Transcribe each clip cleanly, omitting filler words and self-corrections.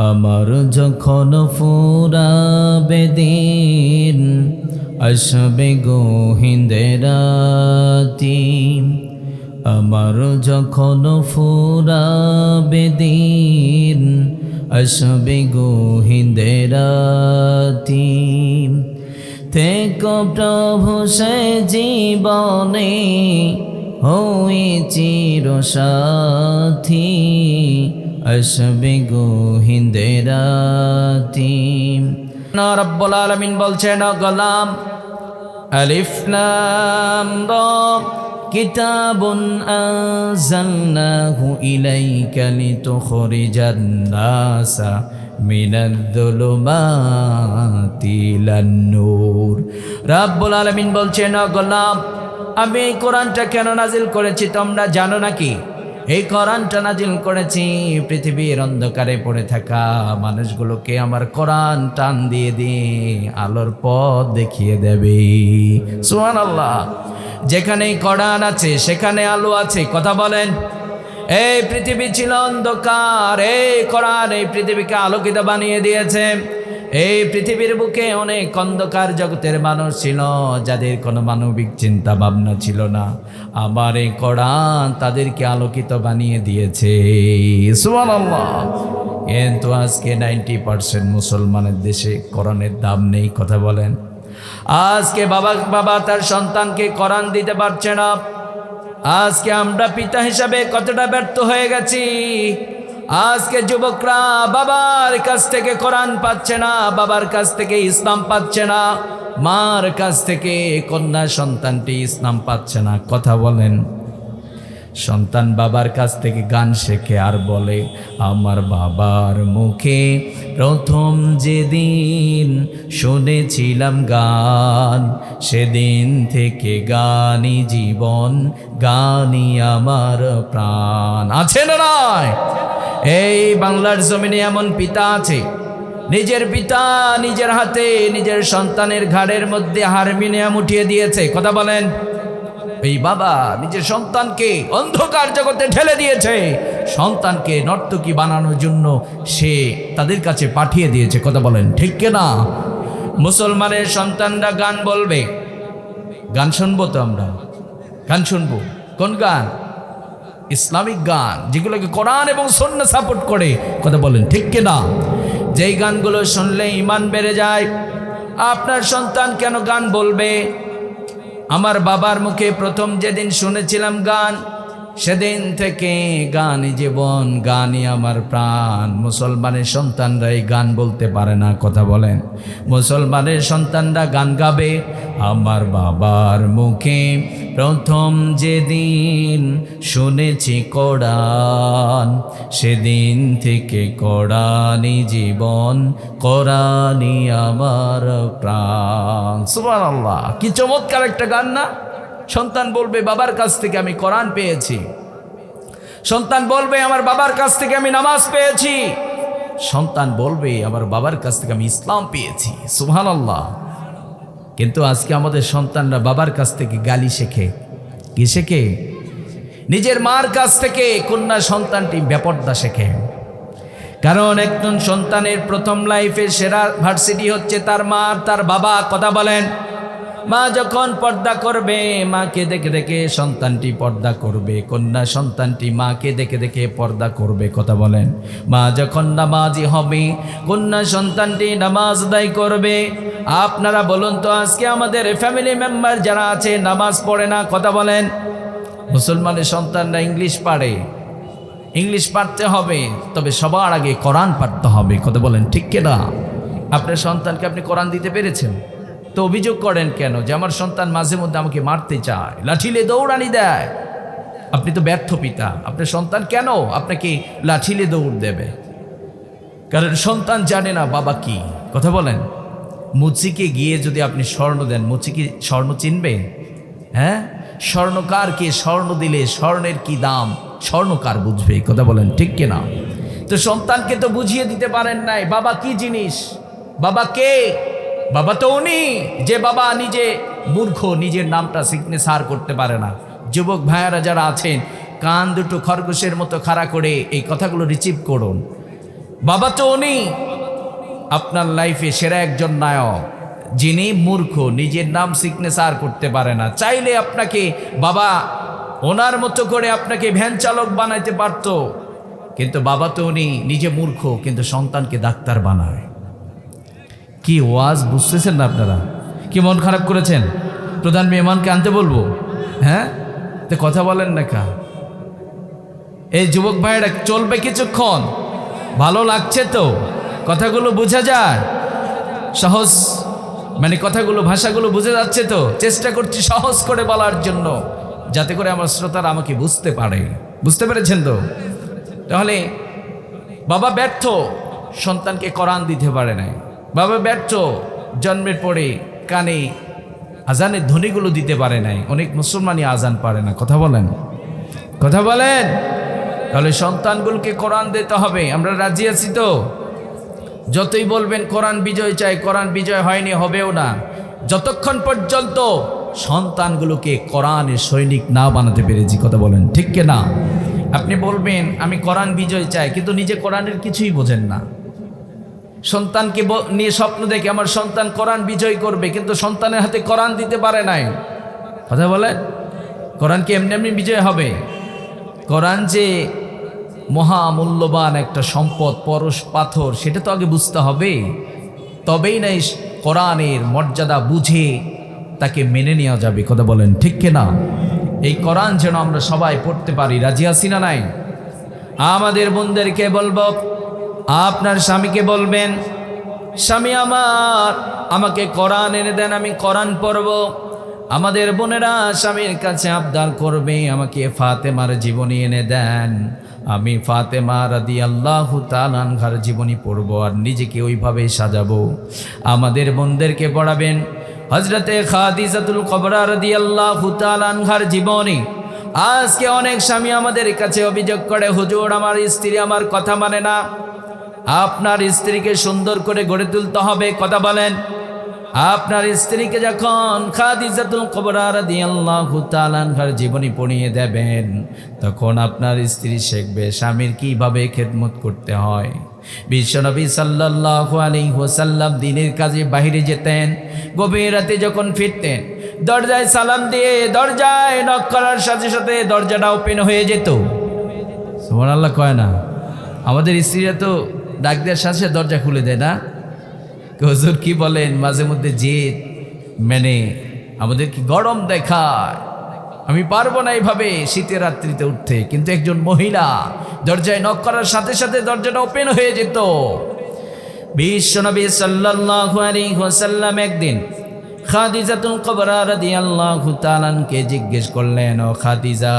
আমার যখন ফুরাবে দিন, আসবে গহীনের রাতি। আমার যখন ফুরাবে দিন, আসবে গহীনের রাতি। থেকো প্রভু সে জীবনে, হই চিরসাথী, আসবে গহীনের রাতি। রব্বুল আলামিন বলছেন, গোলাম আলিফ লাম রা কিতাবুন আনজালনাহু ইলাইকা লিতুখরিজান নাসা মিনাজ-যুলুমাতি ইলান-নূর। রব্বুল আলামিন বলছেন, গোলাম আমি এই কোরআনটা কেন নাজিল করেছি তোমরা জানো নাকি? এই কোরআনটা নাজিল করেছি পৃথিবীর অন্ধকারে পড়ে থাকা মানুষগুলোকে আমার কোরআন টান দিয়ে দিয়ে আলোর পথ দেখিয়ে দেবে। সুবহানাল্লাহ। যেখানে কোরআন আছে সেখানে আলো আছে। কথা বলেন। এই পৃথিবী ছিল অন্ধকার, এই কোরআন এই পৃথিবীকে আলোকিত বানিয়ে দিয়েছে। এই পৃথিবীর বুকে অনেক অন্ধকার জগতের মানুষ ছিল, যাদের কোনো মানবিক চিন্তা ভাবনা ছিল না। আমার এই কোরআন তাদেরকে আলোকিত বানিয়ে দিয়েছে। সুবহানাল্লাহ। কিন্তু আজকে 90% মুসলমানের দেশে কোরআনের দাম নেই। কথা বলেন। আজকে বাবা তার সন্তানকে কোরআন দিতে পারছে না। আজকে আমরা পিতা হিসাবে কতটা ব্যর্থ হয়ে গেছি। আজকে যুবকরা বাবার কাছ থেকে কোরআন পাচ্ছে না, বাবার কাছ থেকে ইসলাম পাচ্ছে না, মার কাছ থেকে কন্যা সন্তানটি ইসলাম পাচ্ছে না। কথা বলেন। সন্তান বাবার কাছ থেকে গান শেখে আর বলে, আমার বাবার মুখে প্রথম যেদিন শুনেছিলাম গান, সেদিন থেকে গানই জীবন, গানই আমার প্রাণ। আছে না নয়? এই বাংলার জমিনে এমন পিতা আছে, নিজের পিতা নিজের হাতে নিজের সন্তানের ঘাড়ের মধ্যে হারমোনিয়াম উঠিয়ে দিয়েছে। কথা বলেন। এই বাবা নিজের সন্তানকে অন্ধকার জগতে ঠেলে দিয়েছে, সন্তানকে নর্তকী বানানোর জন্য সে তাদের কাছে পাঠিয়ে দিয়েছে। কথা বলেন ঠিক কিনা? মুসলমানের সন্তানরা গান বলবে, গান শুনবো তো আমরা, গান শুনবো। কোন গান? ইসলামিক গান, যেগুলোকে কোরআন এবং সুন্নাহ সাপোর্ট করে। কথা বলেন ঠিক কিনা? যেই গানগুলো শুনলে ঈমান বেড়ে যায়। আপনার সন্তান কেন গান বলবে? আমার বাবার মুখে প্রথম যেদিন শুনেছিলাম গান, সেদিন থেকে গানই জীবন, গানই আমার প্রাণ। মুসলমানের সন্তানরা এই গান বলতে পারে না। কথা বলেন। মুসলমানের সন্তানরা গান গাবে, আমার বাবার মুখে প্রথম যেদিন শুনেছি কোরআন, সেদিন থেকে কোরআনই জীবন, কোরআনই আমার প্রাণ। সুবহানাল্লাহ। কি চমৎকার একটা গান না? সন্তান বলবে বাবার কাছ থেকে আমি কোরআন পেয়েছি, সন্তান বলবে আমার বাবার কাছ থেকে আমি নামাজ পেয়েছি, সন্তান বলবে আমার বাবার কাছ থেকে আমি ইসলাম পেয়েছি। সুবহানাল্লাহ। কিন্তু আজকে আমাদের সন্তানরা বাবার কাছ থেকে গালি শেখে। কি শেখে? নিজের মার কাছ থেকে কন্যা সন্তানটি বেপরদা শেখে। কারণ একজন সন্তানের প্রথম লাইফের সেরা ভার্সিটি হচ্ছে তার মা, তার বাবা। কথা বলেন। মা যখন পর্দা করবে, মাকে দেখে দেখে সন্তানটি পর্দা করবে। কন্যা সন্তানটি মাকে দেখে দেখে পর্দা করবে। কথা বলেন। মা যখন নামাজি হবে, কন্যা সন্তানটি নামাজ আদায় করবে। আপনারা বলুন তো, আজকে আমাদের ফ্যামিলি মেম্বার যারা আছে নামাজ পড়ে না। কথা বলেন। মুসলমানের সন্তানরা ইংলিশ পারে, ইংলিশ পারতে হবে, তবে সবার আগে কোরআন পারতে হবে। কথা বলেন ঠিক কিনা? আপনার সন্তানকে আপনি কোরআন দিতে পেরেছেন? তো অভিযোগ করেন কেন যে আমার সন্তান মাঝে মধ্যে আমাকে মারতে চায়, লাঠিলে দৌড়ানি দেয়? আপনি তো ব্যর্থ পিতা। আপনার সন্তান কেন আপনাকে লাঠিলে দৌড় দেবে? কারণ সন্তান জানে না বাবা কি। কথা বলেন। মুচিকে গিয়ে যদি আপনি স্বর্ণ দেন, মুচি কি স্বর্ণ চিনবে? হ্যাঁ? স্বর্ণকারকে স্বর্ণ দিলে স্বর্ণের কি দাম স্বর্ণকার বুঝবে। কথা বলেন ঠিক কিনা? তো সন্তানকে তো বুঝিয়ে দিতে পারেন নাই বাবা কি জিনিস, বাবা কে। বাবা তো উনি যে বাবা নিজে মূর্খ, নিজের নামটা সিগনেচার করতে পারে না। যুবক ভাইয়ারা যারা আছেন, কান দুটো খরগোশের মতো খাড়া করে এই কথাগুলো রিসিভ করুন। বাবা তো উনি আপনার লাইফে সেরা একজন নায়ক, যিনি মূর্খ, নিজের নাম সিগনেচার করতে পারে না। চাইলে আপনাকে বাবা ওনার মতো করে আপনাকে ভ্যান চালক বানাইতে পারত, কিন্তু বাবা তো উনি নিজে মূর্খ, কিন্তু সন্তানকে ডাক্তার বানায়। কি ওয়াজ বুঝতেছেন না আপনারা? কি মন খারাপ করেছেন? প্রধান মেহমানকে আনতে বলবো? হ্যাঁ, তো কথা বলেন না কা? এই যুবক ভাইয়েরা চলবে কিছুক্ষণ? ভালো লাগছে তো? কথাগুলো বোঝা যায়? সহজ মানে কথাগুলো, ভাষাগুলো বুঝে যাচ্ছে তো? চেষ্টা করছি সহজ করে বলার জন্য, যাতে করে আমার শ্রোতারা আমাকে বুঝতে পারে। বুঝতে পেরেছেন তো? তাহলে বাবা ব্যর্থ, সন্তানকে কোরআন দিতে পারে নাই। বাবা ব্যর্থ, জন্মের পরে কানে আজানের ধ্বনিগুলো দিতে পারে নাই। অনেক মুসলমানই আজান পারে না। কথা বলেন, কথা বলেন। তাহলে সন্তানগুলোকে কোরআন দিতে হবে। আমরা রাজি আছি তো? যতই বলবেন কোরআন বিজয় চাই, কোরআন বিজয় হয়নি, হবেও না, যতক্ষণ পর্যন্ত সন্তানগুলোকে কোরআনের সৈনিক না বানাতে পেরেছি। কথা বলেন, ঠিক কি না? আপনি বলবেন আমি কোরআন বিজয় চাই, কিন্তু নিজে কোরআনের কিছুই বোঝেন না। সন্তানকে নিয়ে স্বপ্ন দেখে আমার সন্তান কোরআন বিজয় করবে, কিন্তু সন্তানের হাতে কোরআন দিতে পারে নাই। কথা বলেন, কোরআন কি এমনি এমনি বিজয় হবে? কোরআন যে মহামূল্যবান একটা সম্পদ, পরশ পাথর, সেটা তো আগে বুঝতে হবে। তবেই না কোরআনের মর্যাদা বুঝে তাকে মেনে নেওয়া যাবে। কথা বলেন, ঠিক কিনা? এই কোরআন যেন আমরা সবাই পড়তে পারি। রাজি আছি না নাই? আমাদের বোনদেরকে বলবো, আপনার স্বামীকে বলবেন, স্বামী আমার, আমাকে কোরআন এনে দেন, আমি কোরআন পড়ব। আমাদের বোনেরা স্বামীর কাছে আবদার করবে, আমাকে ফাতেমার জীবনী এনে দেন, আমি ফাতেমা রাদিয়াল্লাহু তাআলা আনহার জীবনী পড়ব আর নিজেকে ওইভাবে সাজাবো। আমাদের বোনদেরকে পড়াবেন হযরতে খাদিজাতুল কুবরা রাদিয়াল্লাহু তাআলা আনহার জীবনী। আজকে অনেক স্বামী আমাদের কাছে অভিযোগ করে, হুজুর আমার স্ত্রী আমার কথা মানে না। আপনার স্ত্রীকে সুন্দর করে গড়ে তুলতে হবে। কথা বলেন, আপনার স্ত্রীকে যখন খাদিজাতুল কুবরা রাদিয়াল্লাহু তাআলা আনহার জীবনী পড়িয়ে দেবেন, তখন আপনার স্ত্রী শিখবে স্বামীর কিভাবে খেদমত করতে হয়। বিশ্বনবী সাল্লাল্লাহু আলাইহি ওয়াসাল্লাম দিনের কাজে বাইরে যেতেন, গভীর রাতে যখন ফিরতেন, দরজায় সালাম দিয়ে দরজায় নক করার সাথে সাথে দরজাটা ওপেন হয়ে যেত। সুবহানাল্লাহ কয় না? আমাদের স্ত্রীরা তো ডাক দেওয়ার সাথে সাথে দরজা খুলে দেয় না? হুজুর কি বলেন, মাঝে মধ্যে যে মানে আমাদের কি গরম দেখায়, আমি পারবো না এইভাবে শীতের রাত্রিতে উঠতে, কিন্তু একজন মহিলা দরজায় নক করার সাথে সাথে দরজাটা ওপেন হয়ে যেত। বিশ্বনবী সাল্লাল্লাহু আলাইহি ওয়াসাল্লাম একদিন খাদিজাতুল কুবরা রাদিয়াল্লাহু তাআলা আনহাকে জিজ্ঞেস করলেন, ও খাদিজা,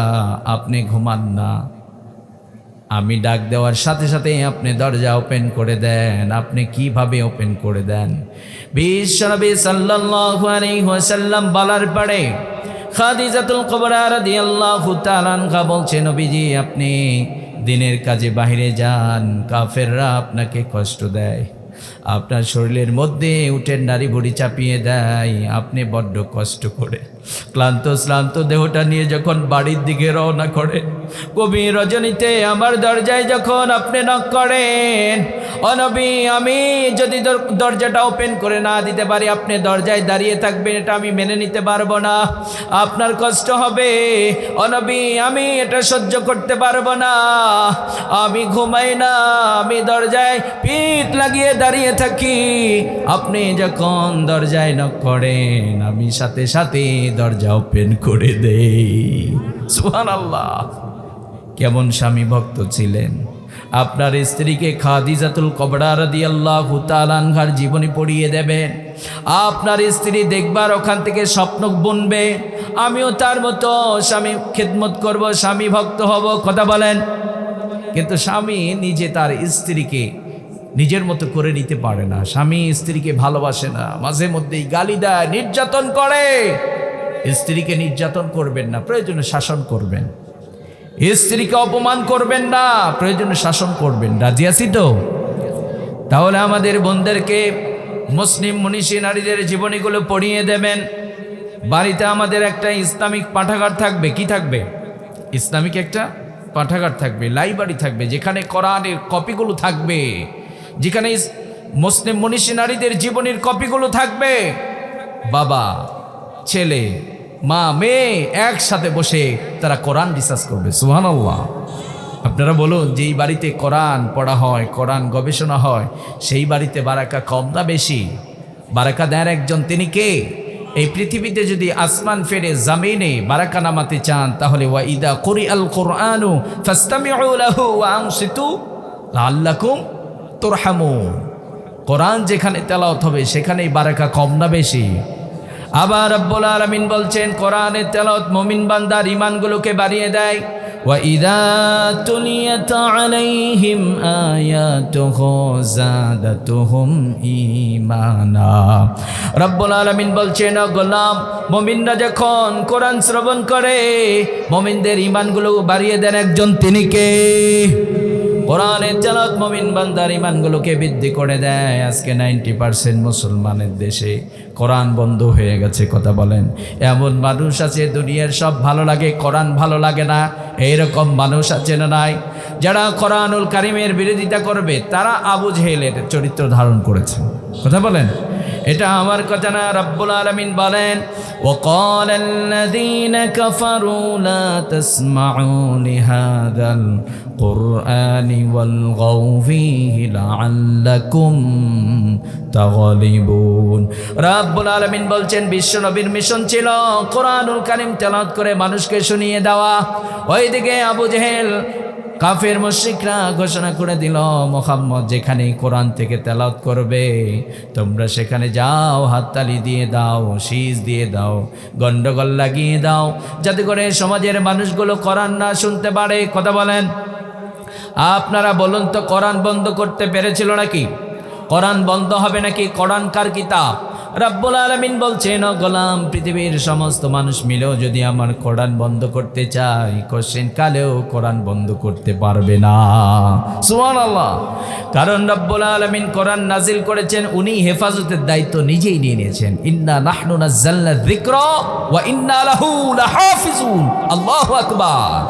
আপনি ঘুমান না? আমি ডাক দেওয়ার সাথে সাথে আপনি দরজা ওপেন করে দেন, আপনি কিভাবে ওপেন করে দেন? বিশ্বনবী সাল্লাল্লাহু আলাইহি ওয়াসাল্লাম বলার পরে খাদিজাতুল কুবরা রাদিয়াল্লাহু তাআলা আনহা বলছেন, নবীজি আপনি দিনের কাজে বাইরে যান, কাফেররা আপনাকে কষ্ট দেয়, আপনার শরীরের মধ্যে উটের নাড়ি ভুড়ি চাপিয়ে দেয়, আপনি বড্ড কষ্ট করে ক্লান্ত শ্রান্ত দেহটা নিয়ে যখন বাড়ির দিকে রওনা করেন, গভীর রজনীতে আমার দরজায় যখন আপনি নক করেন, ও নবী আমি যদি দরজাটা ওপেন করে না দিতে পারি, আপনি দরজায় দাঁড়িয়ে থাকবেন, এটা আমি মেনে নিতে পারবো না, আপনার কষ্ট হবে। ও নবী আমি এটা সহ্য করতে পারবো না, আমি ঘুমাই না, আমি দরজায় পিঠ লাগিয়ে দাঁড়িয়ে থাকি, আপনি যখন দরজায় নক করেন আমি সাথে সাথে দরজা ওপেন করে দেই। সুবহানাল্লাহ। কেমন স্বামী ভক্ত ছিলেন! আপনার স্ত্রীকে খাদিজাতুল কুবরা রাদিয়াল্লাহু তাআলা আনহার জীবনী পড়িয়ে দেবেন, আপনার স্ত্রী দেখবার ওখান থেকে স্বপ্ন বুনবে, আমিও তার মতো স্বামী খেদমত করব, স্বামী ভক্ত হব। কথা বলেন। কিন্তু স্বামী নিজে তার স্ত্রীকে নিজের মতো করে নিতে পারে না, স্বামী স্ত্রীকে ভালোবাসে না, মাঝে মধ্যেই গালি দেয়, নির্যাতন করে। স্ত্রীকে নির্যাতন করবেন না, প্রয়োজনে শাসন করবেন। স্ত্রীকে অপমান করবেন না, প্রয়োজনে শাসন করবেন। রাজি আছি তো? তাহলে আমাদের বোনদেরকে মুসলিম মনীষী নারীদের জীবনীগুলো পড়িয়ে দেবেন। বাড়িতে আমাদের একটা ইসলামিক পাঠাগার থাকবে। কি থাকবে? ইসলামিক একটা পাঠাগার থাকবে, লাইব্রেরি থাকবে, যেখানে কোরআনের কপিগুলো থাকবে, যেখানে মুসলিম মনীষী নারীদের জীবনের কপিগুলো থাকবে। বাবা, ছেলে, মা, মেয়ে একসাথে বসে তারা কোরআন রিসার্চ করবে। সুবহানাল্লাহ। আপনারা বলুন, যেই বাড়িতে কোরআন পড়া হয়, কোরআন গবেষণা হয়, সেই বাড়িতে বারাকা কম না বেশি? বারাকা দেন একজন, তিনি কে? এই পৃথিবীতে যদি আসমান ফেরে জমিনে বারাকা নামাতে চান, তাহলে ওয়া ইদা কুরিআল কুরআনু ফাসতামিউ লাহু ওয়া আনসিতু লাআল্লাকুম তুরহামুন। কোরআন যেখানে তেলাওয়াত হবে সেখানেই বারাকা কম না বেশি? আবার রব্বুল আলামিন বলছেন, কোরআনের তেলাওয়াত মুমিন বান্দার ঈমানগুলোকে বাড়িয়ে দেয়। ওয়া ইযা তুলিয়াত আলাইহিম আয়াতুহু যাদাতুহুম ঈমানা। রব্বুল আলামিন বলছেন, ও গোলাম, মুমিনরা যখন কোরআন শ্রবণ করে মুমিনদের ঈমানগুলো বাড়িয়ে দেন একজন, তিনি কে? কোরআনের তেলাওয়াত মুমিন বান্দার ঈমানগুলোকে বৃদ্ধি করে দেয়। আজকে 90% মুসলমানের দেশে কোরআন বন্ধ হয়ে গেছে। কথা বলেন, এমন মানুষ আছে দুনিয়ার সব ভালো লাগে, কোরআন ভালো লাগে না, এইরকম মানুষ আছে না নাই? যারা কোরআনুল কারীমের বিরোধিতা করবে তারা আবু জেহেলের চরিত্র ধারণ করেছে। কথা বলেন, এটা আমার কথা না, রব্বুল আলামিন বলেন, وقال الذين كفروا لا تسمعوا لهذا القرآن والغوا فيه لعلكم تغلبون। রব্বুল আলামিন বলছেন, বিশ্ব নবীর মিশন ছিল কোরআনুল কারীম তেলাওয়াত করে মানুষকে শুনিয়ে দেওয়া। ওইদিকে আবু জেহেল কাফের মুশরিকরা ঘোষণা করে দিল, মুহাম্মদ যেখানে কোরআন থেকে তেলাওয়াত করবে তোমরা সেখানে যাও, হাততালি দিয়ে দাও, শীষ দিয়ে দাও, গন্ডগোল লাগিয়ে দাও, যাতে করে সমাজের মানুষগুলো কোরআন না শুনতে পারে। কথা বলেন, আপনারা বলুন তো, কোরআন বন্ধ করতে পেরেছিল নাকি? কোরআন বন্ধ হবে নাকি? কোরআন কার কিতাব? রব্বুল আলামিন বলছেন, ও গোলাম, পৃথিবীর সমস্ত মানুষ মিলেও যদি আমার কোরআন বন্ধ করতে চায়, কোশ্চেন কালেও কোরআন বন্ধ করতে পারবে না। সুবহানাল্লাহ। কারণ রব্বুল আলামিন কোরআন নাজিল করেছেন, উনি হেফাজতের দায়িত্ব নিজেই নিয়ে নিয়েছেন। ইন্না নাহনু নাযালনা যিকরা ওয়া ইন্না লাহু লাহাফিজুন। আল্লাহু আকবার।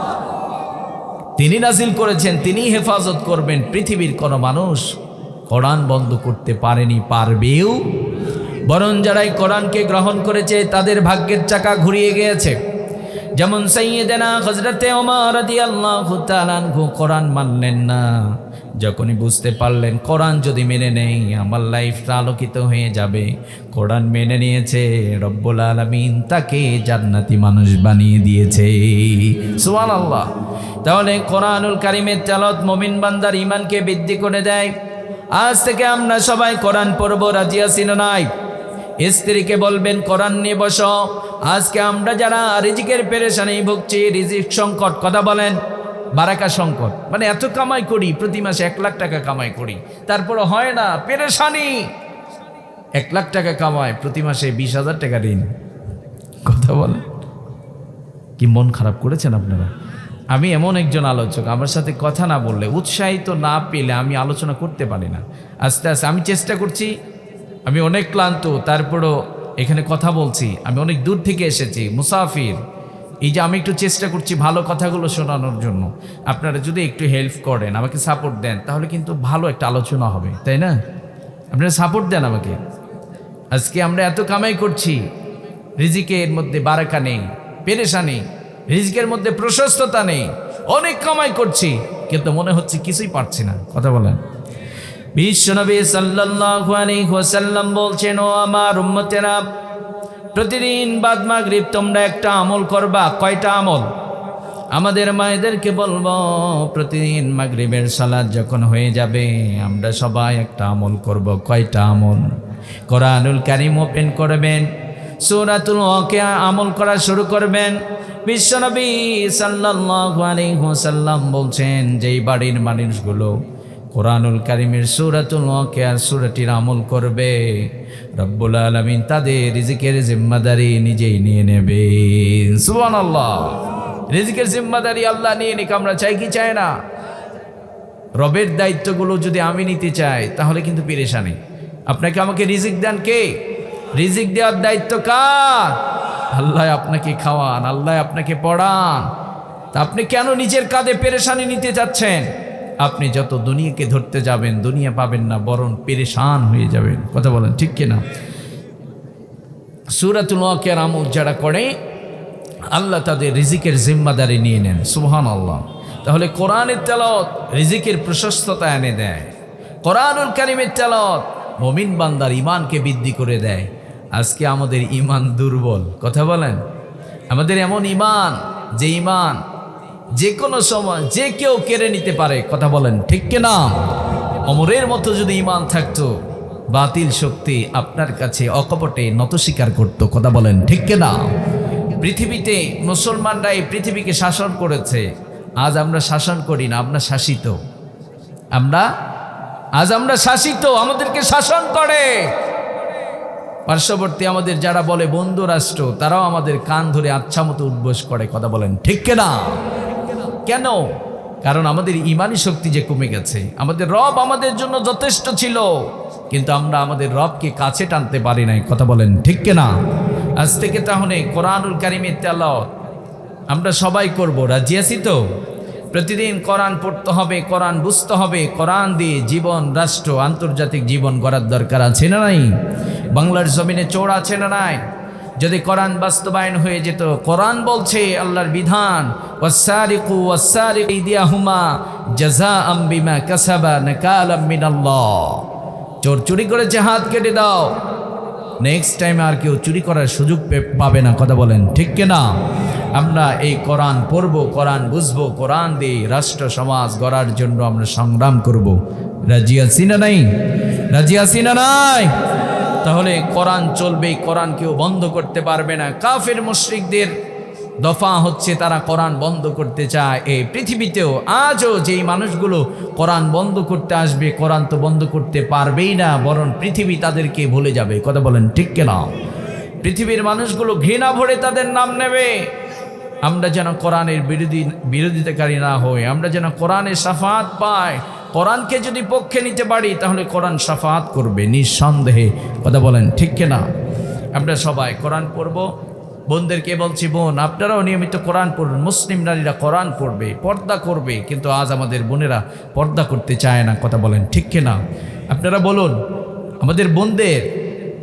তিনি নাজিল করেছেন, তিনি হেফাজত করবেন। পৃথিবীর কোনো মানুষ কোরআন বন্ধ করতে পারেনি, পারবেও। বরং যারাই কোরআনকে গ্রহণ করেছে তাদের ভাগ্যের চাকা ঘুরিয়ে গিয়েছে। যেমন সাইয়েদেনা হযরতে ওমর রাদিয়াল্লাহু তাআলা আনহু কোরআন মানলেন না। যখনই বুঝতে পারলেন কোরআন যদি মেনে নেই আমার লাইফটা আলোকিত হয়ে যাবে, কোরআন মেনে নিয়েছে, রব্বুল আলামিন তাকে জান্নাতি মানুষ বানিয়ে দিয়েছে। সুবহানাল্লাহ। তাহলে কোরআনুল কারীমের তেলাওয়াত মুমিন বান্দার ঈমানকে বৃদ্ধি করে দেয়। আজ থেকে আমরা সবাই কোরআন পড়ব, রাজি আছি না নাই? স্ত্রীকে বলবেন কোরআন নিয়ে বসো। আজকে আমরা যারা রিজিকের পেরেশানি ভুগছি, রিজিক সংকট, কথা বলেন, বারাকা সংকট, মানে এত কামাই করি, প্রতি মাসে 1 লাখ টাকা কামাই করি, তারপর হয় না, পেরেশানি। 1 লাখ টাকা কামায়, প্রতি মাসে 20,000 টাকা ঋণ। কথা বলেন, কি মন খারাপ করেছেন আপনারা? আমি এমন একজন আলোচক, আমার সাথে কথা না বললে, উৎসাহিত না পেলে আমি আলোচনা করতে পারি না। আস্তে আস্তে আমি চেষ্টা করছি, আমি অনেক ক্লান্ত, তারপরও এখানে কথা বলছি। আমি অনেক দূর থেকে এসেছি, মুসাফির। এই যে আমি একটু চেষ্টা করছি ভালো কথাগুলো শোনানোর জন্য। আপনারা যদি একটু হেল্প করেন, আমাকে সাপোর্ট দেন, তাহলে কিন্তু ভালো একটা আলোচনা হবে, তাই না? আপনারা সাপোর্ট দেন আমাকে। আজকে আমরা এত কামাই করছি, রিজিকের মধ্যে বারাকা নেই, পেরেশানি, রিজিকের মধ্যে প্রশস্ততা নেই, অনেক কামাই করছি কিন্তু মনে হচ্ছে কিছুই পারছি না। কথা বলেন, বিশ্বনবী সাল্লাল্লাহু আলাইহি ওয়াসাল্লাম বলছেন, ও আমার উম্মতেরা, প্রতিদিন বাদ মাগরিব তোমরা একটা আমল করবা। কয়টা আমল? আমাদের মায়েদেরকে বলবো, প্রতিদিন মাগরিবের সালাত যখন হয়ে যাবে আমরা সবাই একটা আমল করব। কয়টা আমল? কোরআনুল কারীম ওপেন করবেন, সূরাতুল ওয়াকিয়া আমল করা শুরু করবেন। বিশ্বনবী সাল্লাল্লাহু আলাইহি ওয়াসাল্লাম বলছেন, যেই বাড়ির মানুষগুলো কোরআনুল কারীমের সূরাতুল ওয়াকিয়ার সূরাটির আমল করবে, রব্বুল আলামিন তাদের রিজিকের জিম্মাদারি নিজেই নিয়ে নেবেন। সুবহানাল্লাহ। রিজিকের জিম্মাদারি আল্লাহ নিয়ে নিক, আমরা চাই কি চাই না? রবের দায়িত্বগুলো যদি আমি নিতে চাই তাহলে কিন্তু পেরেশানি। আপনাকে আমাকে রিজিক দেন কে? রিজিক দেওয়ার দায়িত্ব কার? আল্লাহ আপনাকে খাওয়ান, আল্লাহ আপনাকে পড়ান। তা আপনি কেন নিজের কাঁধে পেরেশানি নিতে যাচ্ছেন? আপনি যত দুনিয়াকে ধরতে যাবেন দুনিয়া পাবেন না, বরং পেরেশান হয়ে যাবেন। কথা বলেন ঠিক কিনা? সূরাতুল ওয়াকিয়ার আমল যারা করে আল্লাহ তাদের রিজিকের জিম্মাদারি নিয়ে নেন। সুবহানাল্লাহ। তাহলে কোরআনের তেলাওয়াত রিজিকের প্রশস্ততা এনে দেয়। কোরআনুল কারীমের তেলাওয়াত মুমিন বান্দার ঈমানকে বৃদ্ধি করে দেয়। আজকে আমাদের ঈমান দুর্বল। কথা বলেন, আমাদের এমন ঈমান যে ঈমান যে কোনো সময় যে কেউ কেড়ে নিতে পারে। কথা বলেন ঠিক কিনা? ওমরের মতো যদি ঈমান থাকতো, বাতিল শক্তি আপনার কাছে অকপটে নত স্বীকার করতো। কথা বলেন ঠিক কিনা? পৃথিবীতে মুসলমানরা এই পৃথিবীকে শাসন করেছে। আজ আমরা শাসন করি না, আমরা শাসিত। আজ আমরা শাসিত, আমাদেরকে শাসন করে। পার্শ্ববর্তী আমাদের যারা বলে বন্ধু রাষ্ট্র, তারাও আমাদের কান ধরে আচ্ছা মতো উদ্বোস করে। কথা বলেন ঠিক কিনা? কেন? কারণ আমাদের ঈমানি শক্তি যে কমে গেছে। আমাদের রব আমাদের জন্য যথেষ্ট ছিল, কিন্তু আমরা আমাদের রবকে কাছে টানতে পারি নাই। কথা বলেন ঠিক কিনা? আজ থেকে তাহলে কোরআনুল কারীমের তেলাওয়াত আমরা সবাই করব। রাজি আছি তো? প্রতিদিন কোরআন পড়তে হবে, কোরআন বুঝতে হবে। কোরআন দিয়ে জীবন, রাষ্ট্র, আন্তর্জাতিক জীবন গড়ার দরকার আছে না নাই? বাংলার জমিনে চোর আছে না নাই? যদি কোরআন বাস্তবায়ন হয়ে যেত, কোরআন বলছে আল্লাহর বিধান, ওয়াসসারিকু ওয়াসসারিকু ইয়াদিয়াহুমা জাযাআম বিমা কাসাবা নাকালাম মিনাল্লাহ। চোর চুরি করেছে, হাত কেটে দাও। নেক্সট টাইম আর কেউ চুরি করার সুযোগ পাবে না। কথা বলেন ঠিক কিনা? আমরা এই কোরআন পড়ব, কোরআন বুঝবো, কোরআন দিয়ে রাষ্ট্র সমাজ গড়ার জন্য আমরা সংগ্রাম করব। রাজি আছি না নাই? রাজি আছি না নাই? তাহলে কোরআন চলবে, কোরআন কেউ বন্ধ করতে পারবে না। কাফের মুশরিকদের দফা হচ্ছে তারা কোরআন বন্ধ করতে চায়। এই পৃথিবীতেও আজও যেই মানুষগুলো কোরআন বন্ধ করতে আসবে, কোরআন তো বন্ধ করতে পারবেই না, বরং পৃথিবী তাদেরকে ভুলে যাবে। কথা বলেন ঠিক কিনা? পৃথিবীর মানুষগুলো ঘৃণা ভরে তাদের নাম নেবে। আমরা যেন কোরআনের বিরোধিতাকারী না হই, আমরা যেন কোরআনের শাফাত পাই। কোরআনকে যদি পক্ষে নিতে পারি তাহলে কোরআন শাফাত করবে নিঃসন্দেহে। কথা বলেন ঠিক কিনা? আমরা সবাই কোরআন পড়ব। বোনদেরকে বলছি, বোন আপনারাও নিয়মিত কোরআন পড়ুন। মুসলিম নারীরা কোরআন পড়বে, পর্দা করবে, কিন্তু আজ আমাদের বোনেরা পর্দা করতে চায় না। কথা বলেন ঠিক কিনা? আপনারা বলুন, আমাদের বোনদের,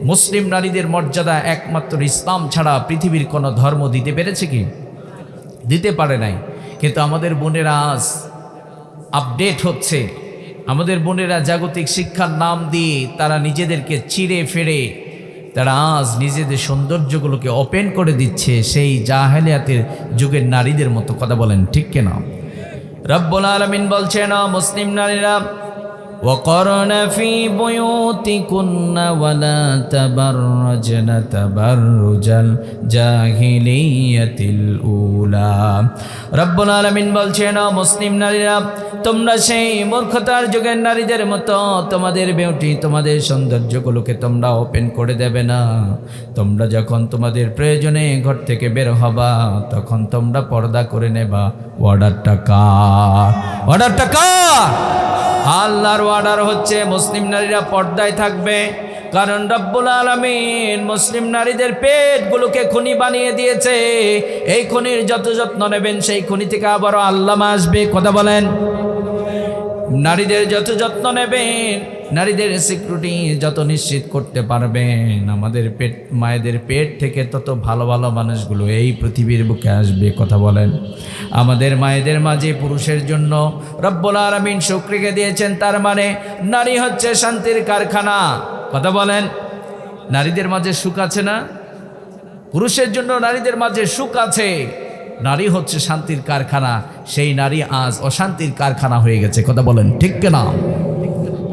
মুসলিম নারীদের মর্যাদা একমাত্র ইসলাম ছাড়া পৃথিবীর কোনো ধর্ম দিতে পেরেছে কি? দিতে পারে নাই। কিন্তু আমাদের বোনেরা আজ আপডেট হচ্ছে। আমাদের বোনেরা জাগতিক শিক্ষার নাম দিয়ে তারা নিজেদেরকে চিড়ে ফেড়ে তারা আজ নিজেদের সৌন্দর্যগুলোকে ওপেন করে দিচ্ছে, সেই জাহেলিয়াতের যুগের নারীদের মতো। কথা বলেন ঠিক কিনা? রব্বুল আলামিন বলছেন, মুসলিম নারীরা وقرن في بيوتكن ولا تبرجن تبرج الجاهلية الأولى। রব্বুল আলামিন বলছেন, মুসলিম নারীরা তোমরা সেই মূর্খতার যুগের নারীদের মতো তোমাদের বিউটি, তোমাদের সৌন্দর্যগুলোকে তোমরা ওপেন করে দেবে না। তোমরা যখন তোমাদের প্রয়োজনে ঘর থেকে বের হবা তখন তোমরা পর্দা করে নেবা। অর্ডারটা কার? অর্ডারটা কার? আল্লাহর অর্ডার হচ্ছে মুসলিম নারীরা পর্দায় থাকবে। কারণ রব্বুল আলামিন মুসলিম নারীদের পেটগুলোকে খনি বানিয়ে দিয়েছে। এই খনির যত যত্ন নেবেন সেই খনি থেকে আবারও আল্লামা আসবে। কথা বলেন, নারীদের যত যত্ন নেবেন, নারীদের সিকিউরিটি যত নিশ্চিত করতে পারবেন, আমাদের পেট, মায়েদের পেট থেকে তত ভালো ভালো মানুষগুলো এই পৃথিবীর বুকে আসবে। কথা বলেন, আমাদের মায়েদের মাঝে পুরুষের জন্য রব্বুল আলামিন সুখ রেখে দিয়েছেন। তার মানে নারী হচ্ছে শান্তির কারখানা। কথা বলেন, নারীদের মাঝে সুখ আছে না? পুরুষের জন্য নারীদের মাঝে সুখ আছে। নারী হচ্ছে শান্তির কারখানা, সেই নারী আজ অশান্তির কারখানা হয়ে গেছে। কথা বলেন ঠিক কিনা?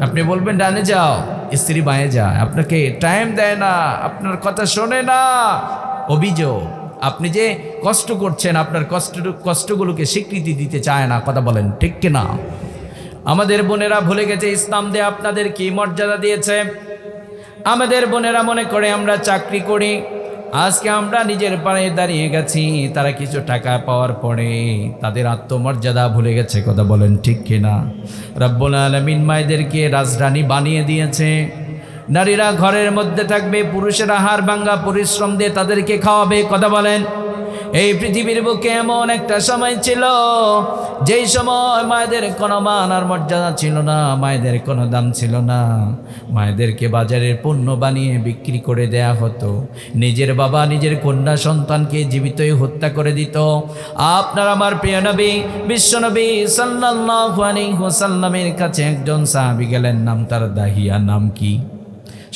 আপনি বলবেন ডানে যাও, স্ত্রী বাঁয়ে যায়, আপনাকে টাইম দেয় না, আপনার কথা শোনে না। অভিযোগ, আপনি যে কষ্ট করছেন আপনার কষ্টগুলোকে স্বীকৃতি দিতে চায় না। কথা বলেন ঠিক কিনা? আমাদের বোনেরা ভুলে গেছে ইসলাম দিয়ে আপনাদের কি মর্যাদা দিয়েছে। আমাদের বোনেরা মনে করে আমরা চাকরি করি, আজকে আমরা নিজের পায়ে দাঁড়িয়ে গেছি। তারা কিছু টাকা পাওয়ার পরে তাদের আত্মমর্যাদা ভুলে গেছে। কথা বলেন ঠিক কিনা? রব্বুল আলামিন মায়েদেরকে রাজরানী বানিয়ে দিয়েছে। নারীরা ঘরের মধ্যে থাকবে, পুরুষেরা হাড় ভাঙ্গা পরিশ্রম দিয়ে তাদেরকে খাওয়াবে। কথা বলেন, এই পৃথিবীর বুকে এমন একটা সময় ছিল যেই সময় মায়েদের কোনো মান আর মর্যাদা ছিল না, মায়েদের কোনো দাম ছিল না। মায়েদেরকে বাজারের পণ্য বানিয়ে বিক্রি করে দেয়া হতো। নিজের বাবা নিজের কন্যা সন্তানকে জীবিতই হত্যা করে দিত। আপনার আমার প্রিয় নবী বিশ্বনবী সাল্লাল্লাহু আলাইহি ওয়াসাল্লামের কাছে একজন সাহাবী গেলেন, নাম তার দাহিয়া। নাম কি?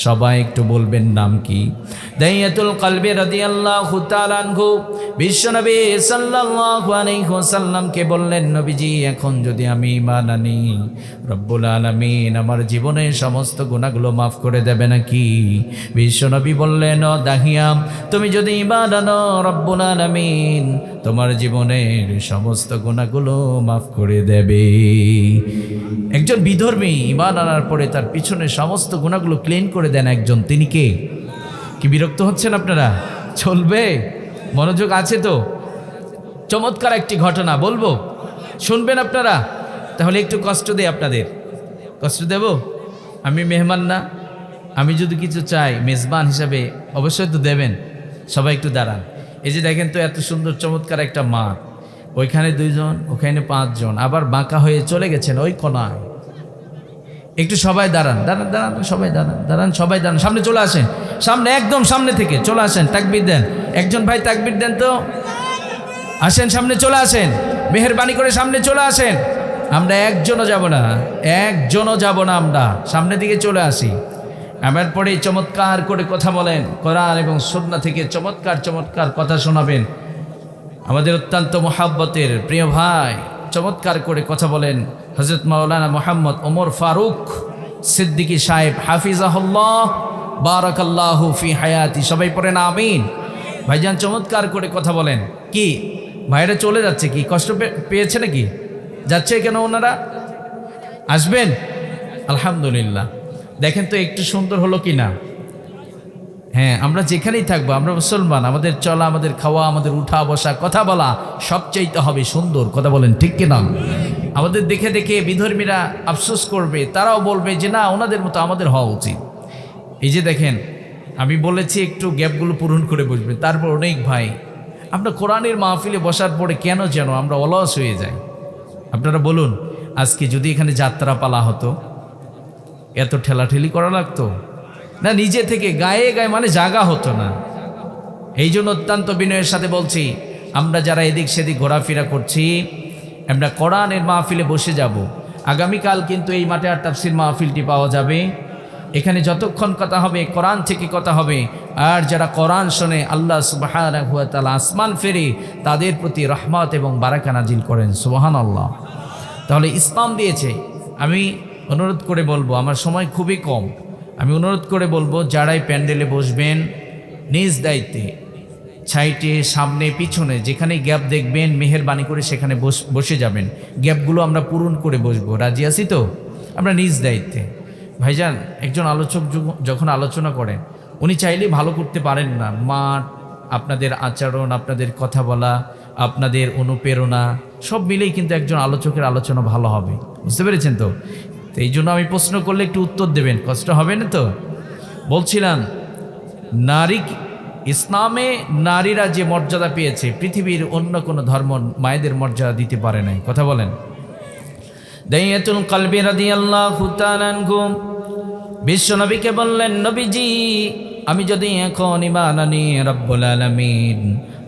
সবাই একটু বলবেন নাম কি? দাহিয়াতুল কলবি রাদিয়াল্লাহু তাআলা আনহু বিশ্বনবী সাল্লাল্লাহু আলাইহি ওয়াসাল্লামকে বললেন, নবীজি এখন যদি আমি ঈমান আনি, রব্বুল আলামিন আমার জীবনের সমস্ত গুনাহগুলো মাফ করে দেবে নাকি? বিশ্বনবী বললেন, ও দাহিয়া, তুমি যদি ঈমান আনো, রব্বুল আলামিন তোমার জীবনের সমস্ত গুনাহগুলো মাফ করে দেবে। একজন বিধর্মী ঈমান আনার পরে তার পিছনের সমস্ত গুনাহগুলো ক্লিন করে দেন একজন, তিনি কে? কি বিরক্ত হচ্ছেন আপনারা? চলবে? মনোযোগ আছে তো? চমৎকার একটি ঘটনা বলবো, শুনবেন আপনারা? তাহলে একটু কষ্ট দেই আপনাদের। কষ্ট দেব? আমি মেহমান না? আমি যদি কিছু চাই মেজবান হিসাবে অবশ্যই তো দেবেন। সবাই একটু দাঁড়ান। এই যে দেখেন তো এত সুন্দর চমৎকার একটা মাঠ, ওইখানে 2 জন, ওখানে 5 জন, আবার বাঁকা হয়ে চলে গেছেন ওই কোনায়। একটু সবাই দাঁড়ান, দাঁড়ান দাঁড়ান, সবাই দাঁড়ান, দাঁড়ান, সবাই দাঁড়ান, সামনে চলে আসেন, সামনে, একদম সামনে থেকে চলে আসেন, তাকবীর দেন। একজন ভাই তাকবীর দেন তো, আসেন সামনে চলে আসেন, মেহেরবানি করে সামনে চলে আসেন। আমরা একজনও যাব না, একজনও যাব না, আমরা সামনে দিকে চলে আসি। আমার পরে চমৎকার করে কথা বলেন, কোরআন এবং সুন্নাহ থেকে চমৎকার চমৎকার কথা শোনাবেন। আমাদের অত্যন্ত মোহাব্বতের প্রিয় ভাই চমৎকার করে কথা বলেন হযরত মাওলানা মুহাম্মদ ওমর ফারুক সিদ্দিকী সাহেব হাফিজাহুল্লাহ বারাকাল্লাহু ফি হায়াতি। সবাই পড়েন আমিন। ভাইজান চমৎকার করে কথা বলেন। কি ভাইরা চলে যাচ্ছে? কি কষ্ট পেয়েছে নাকি? যাচ্ছে কেন ওনারা? আসবেন? আলহামদুলিল্লাহ। দেখেন তো একটু সুন্দর হলো কি না? হ্যাঁ, আমরা যেখানেই থাকবো, আমরা মুসলমান, আমাদের চলা, আমাদের খাওয়া, আমাদের উঠা বসা, কথা বলা সবচাইতে হবে সুন্দর। কথা বলেন ঠিক কিনা? আমাদের দেখে দেখে বিধর্মীরা আফসোস করবে, তারাও বলবে যে না, ওনাদের মতো আমাদের হওয়া উচিত। এই যে দেখেন, আমি বলেছি একটু গ্যাপগুলো পূরণ করে বসবেন। তারপর অনেক ভাই আমরা কোরআনের মাহফিলে বসার পরে কেন যেন আমরা অলস হয়ে যাই। আপনারা বলুন, আজকে যদি এখানে যাত্রা পালা হতো, এত ঠেলাঠেলি করা লাগতো না? নিজে থেকে গায়ে গায়ে মানে জাগা হতো না। এই জন্য অত্যন্ত বিনয়ের সাথে বলছি, আমরা যারা এদিক সেদিক ঘোরাফেরা করছি, আমরা কোরআনের মাহফিলে বসে যাব। আগামীকাল কিন্তু এই মাঠে আর তাফসির মাহফিলটি পাওয়া যাবে। এখানে যতক্ষণ কথা হবে কোরআন থেকে কথা হবে। আর যারা কোরআন শোনে আল্লাহ সুবহানাহু ওয়া তাআলা আসমান ফেরে তাদের প্রতি রহমত এবং বারাকা নাজিল করেন। সুবহানাল্লাহ। তাহলে ইসলাম দিয়েছে। আমি অনুরোধ করে বলবো, আমার সময় খুবই কম, আমি অনুরোধ করে বলবো যারাই প্যান্ডেলে বসবেন নিজ দায়িত্বে সাইটে, সামনে, পিছনে যেখানে গ্যাপ দেখবেন মেহেরবানি করে সেখানে বসে যাবেন। গ্যাপগুলো আমরা পূরণ করে বসবো। রাজি আছি তো? আমরা নিজ দায়িত্বে। ভাইজান একজন আলোচক যখন আলোচনা করেন, উনি চাইলেই ভালো করতে পারেন না। মাঠ, আপনাদের আচরণ, আপনাদের কথা বলা, আপনাদের অনুপ্রেরণা সব মিলেই কিন্তু একজন আলোচকের আলোচনা ভালো হবে। বুঝতে পেরেছেন তো? এই জন্য আমি প্রশ্ন করলে একটু উত্তর দেবেন, কষ্ট হবে না তো? বলছিলাম, নারী ইসলামে নারীরা যে মর্যাদা পেয়েছে পৃথিবীর অন্য কোনো ধর্ম মায়েদের মর্যাদা দিতে পারে নাই। কথা বলেন। দাইয়াতুল কলবি রাদিয়াল্লাহু তাআলা আনহু বিশ্বনবীকে বললেন, নবীজি আমি যদি এখন ঈমান আনি, রব্বুল আলামিন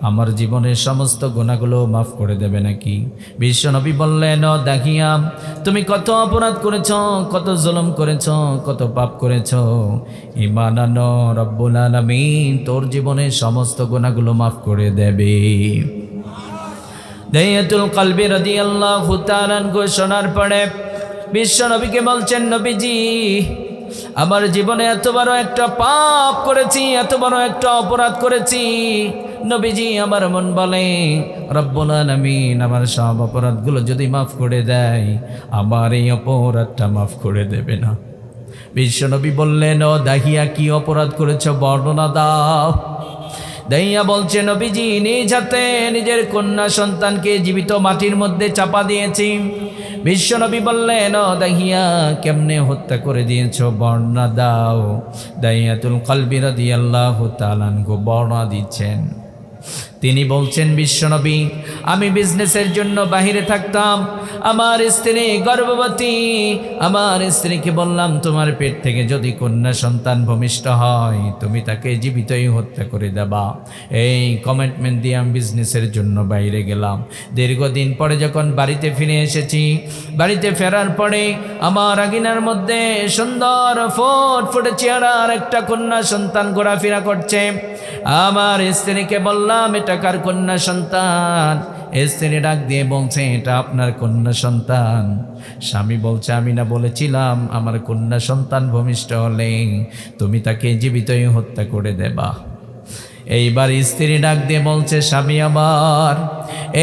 আমার জীবনের সমস্ত গুনাহগুলো মাফ করে দেবে নাকি? বিশ্বনবী বললেন, ও দাহিয়া, তুমি কত অপরাধ করেছ, কত জুলুম করেছ, কত পাপ করেছ, ঈমান আনো, রব্বুল আলামিন তোর জীবনের সমস্ত গুনাহগুলো মাফ করে দেবে। দাইয়াতুল কলবি রাদিয়াল্লাহু তাআলা ঘোষণার পরে বিশ্বনবীকে বলছেন, নবীজি আমার জীবনে এত বড় একটা পাপ করেছি, এত বড় একটা অপরাধ করেছি, নবীজি আমার মন বলে রব্বুল আলামিন আমার সব অপরাধগুলো যদি মাফ করে দেয়, আমার এই অপরাধটা মাফ করে দেবে না। বিশ্বনবী বললেন, ও দাহিয়া কি অপরাধ করেছ বর্ণনা দাও। দাহিয়া বলছে, নবীজি নিজ হাতে নিজের কন্যা সন্তানকে জীবিত মাটির মধ্যে চাপা দিয়েছি। বিশ্বনবী বললেন, ও দাহিয়া কেমনে হত্যা করে দিয়েছ বর্ণনা দাও। দাহিয়াতুল কলবি রাদিয়াল্লাহু তাআলা আনহু বর্ণনা দিচ্ছেন। তিনি বলছেন, বিশ্বনবী, আমি বিজনেসের জন্য বাহিরে থাকতাম, আমার স্ত্রী গর্ভবতী, আমার স্ত্রীকে বললাম তোমার পেট থেকে যদি কন্যা সন্তান ভূমিষ্ঠ হয় তুমি তাকে জীবিতই হত্যা করে দেবা। এই কমিটমেন্ট দিয়ে আমি বিজনেসের জন্য বাইরে গেলাম। দীর্ঘদিন পরে যখন বাড়িতে ফিরে এসেছি, বাড়িতে ফেরার পরে আমার আঙিনার মধ্যে সুন্দর ফুটফুটে চেহারার একটা কন্যা সন্তান ঘোরাফেরা করছে। আমার স্ত্রীকে বললাম, এটা কার কন্যা সন্তান? স্ত্রী ডাক দিয়ে বলছে, এটা আপনার কন্যা সন্তান। স্বামী বলছে, আমি না বলেছিলাম আমার কন্যা সন্তান ভূমিষ্ঠ হলে তুমি তাকে জীবিতই হত্যা করে দেবা? এইবার স্ত্রী ডাক দিয়ে বলছে, স্বামী আমার,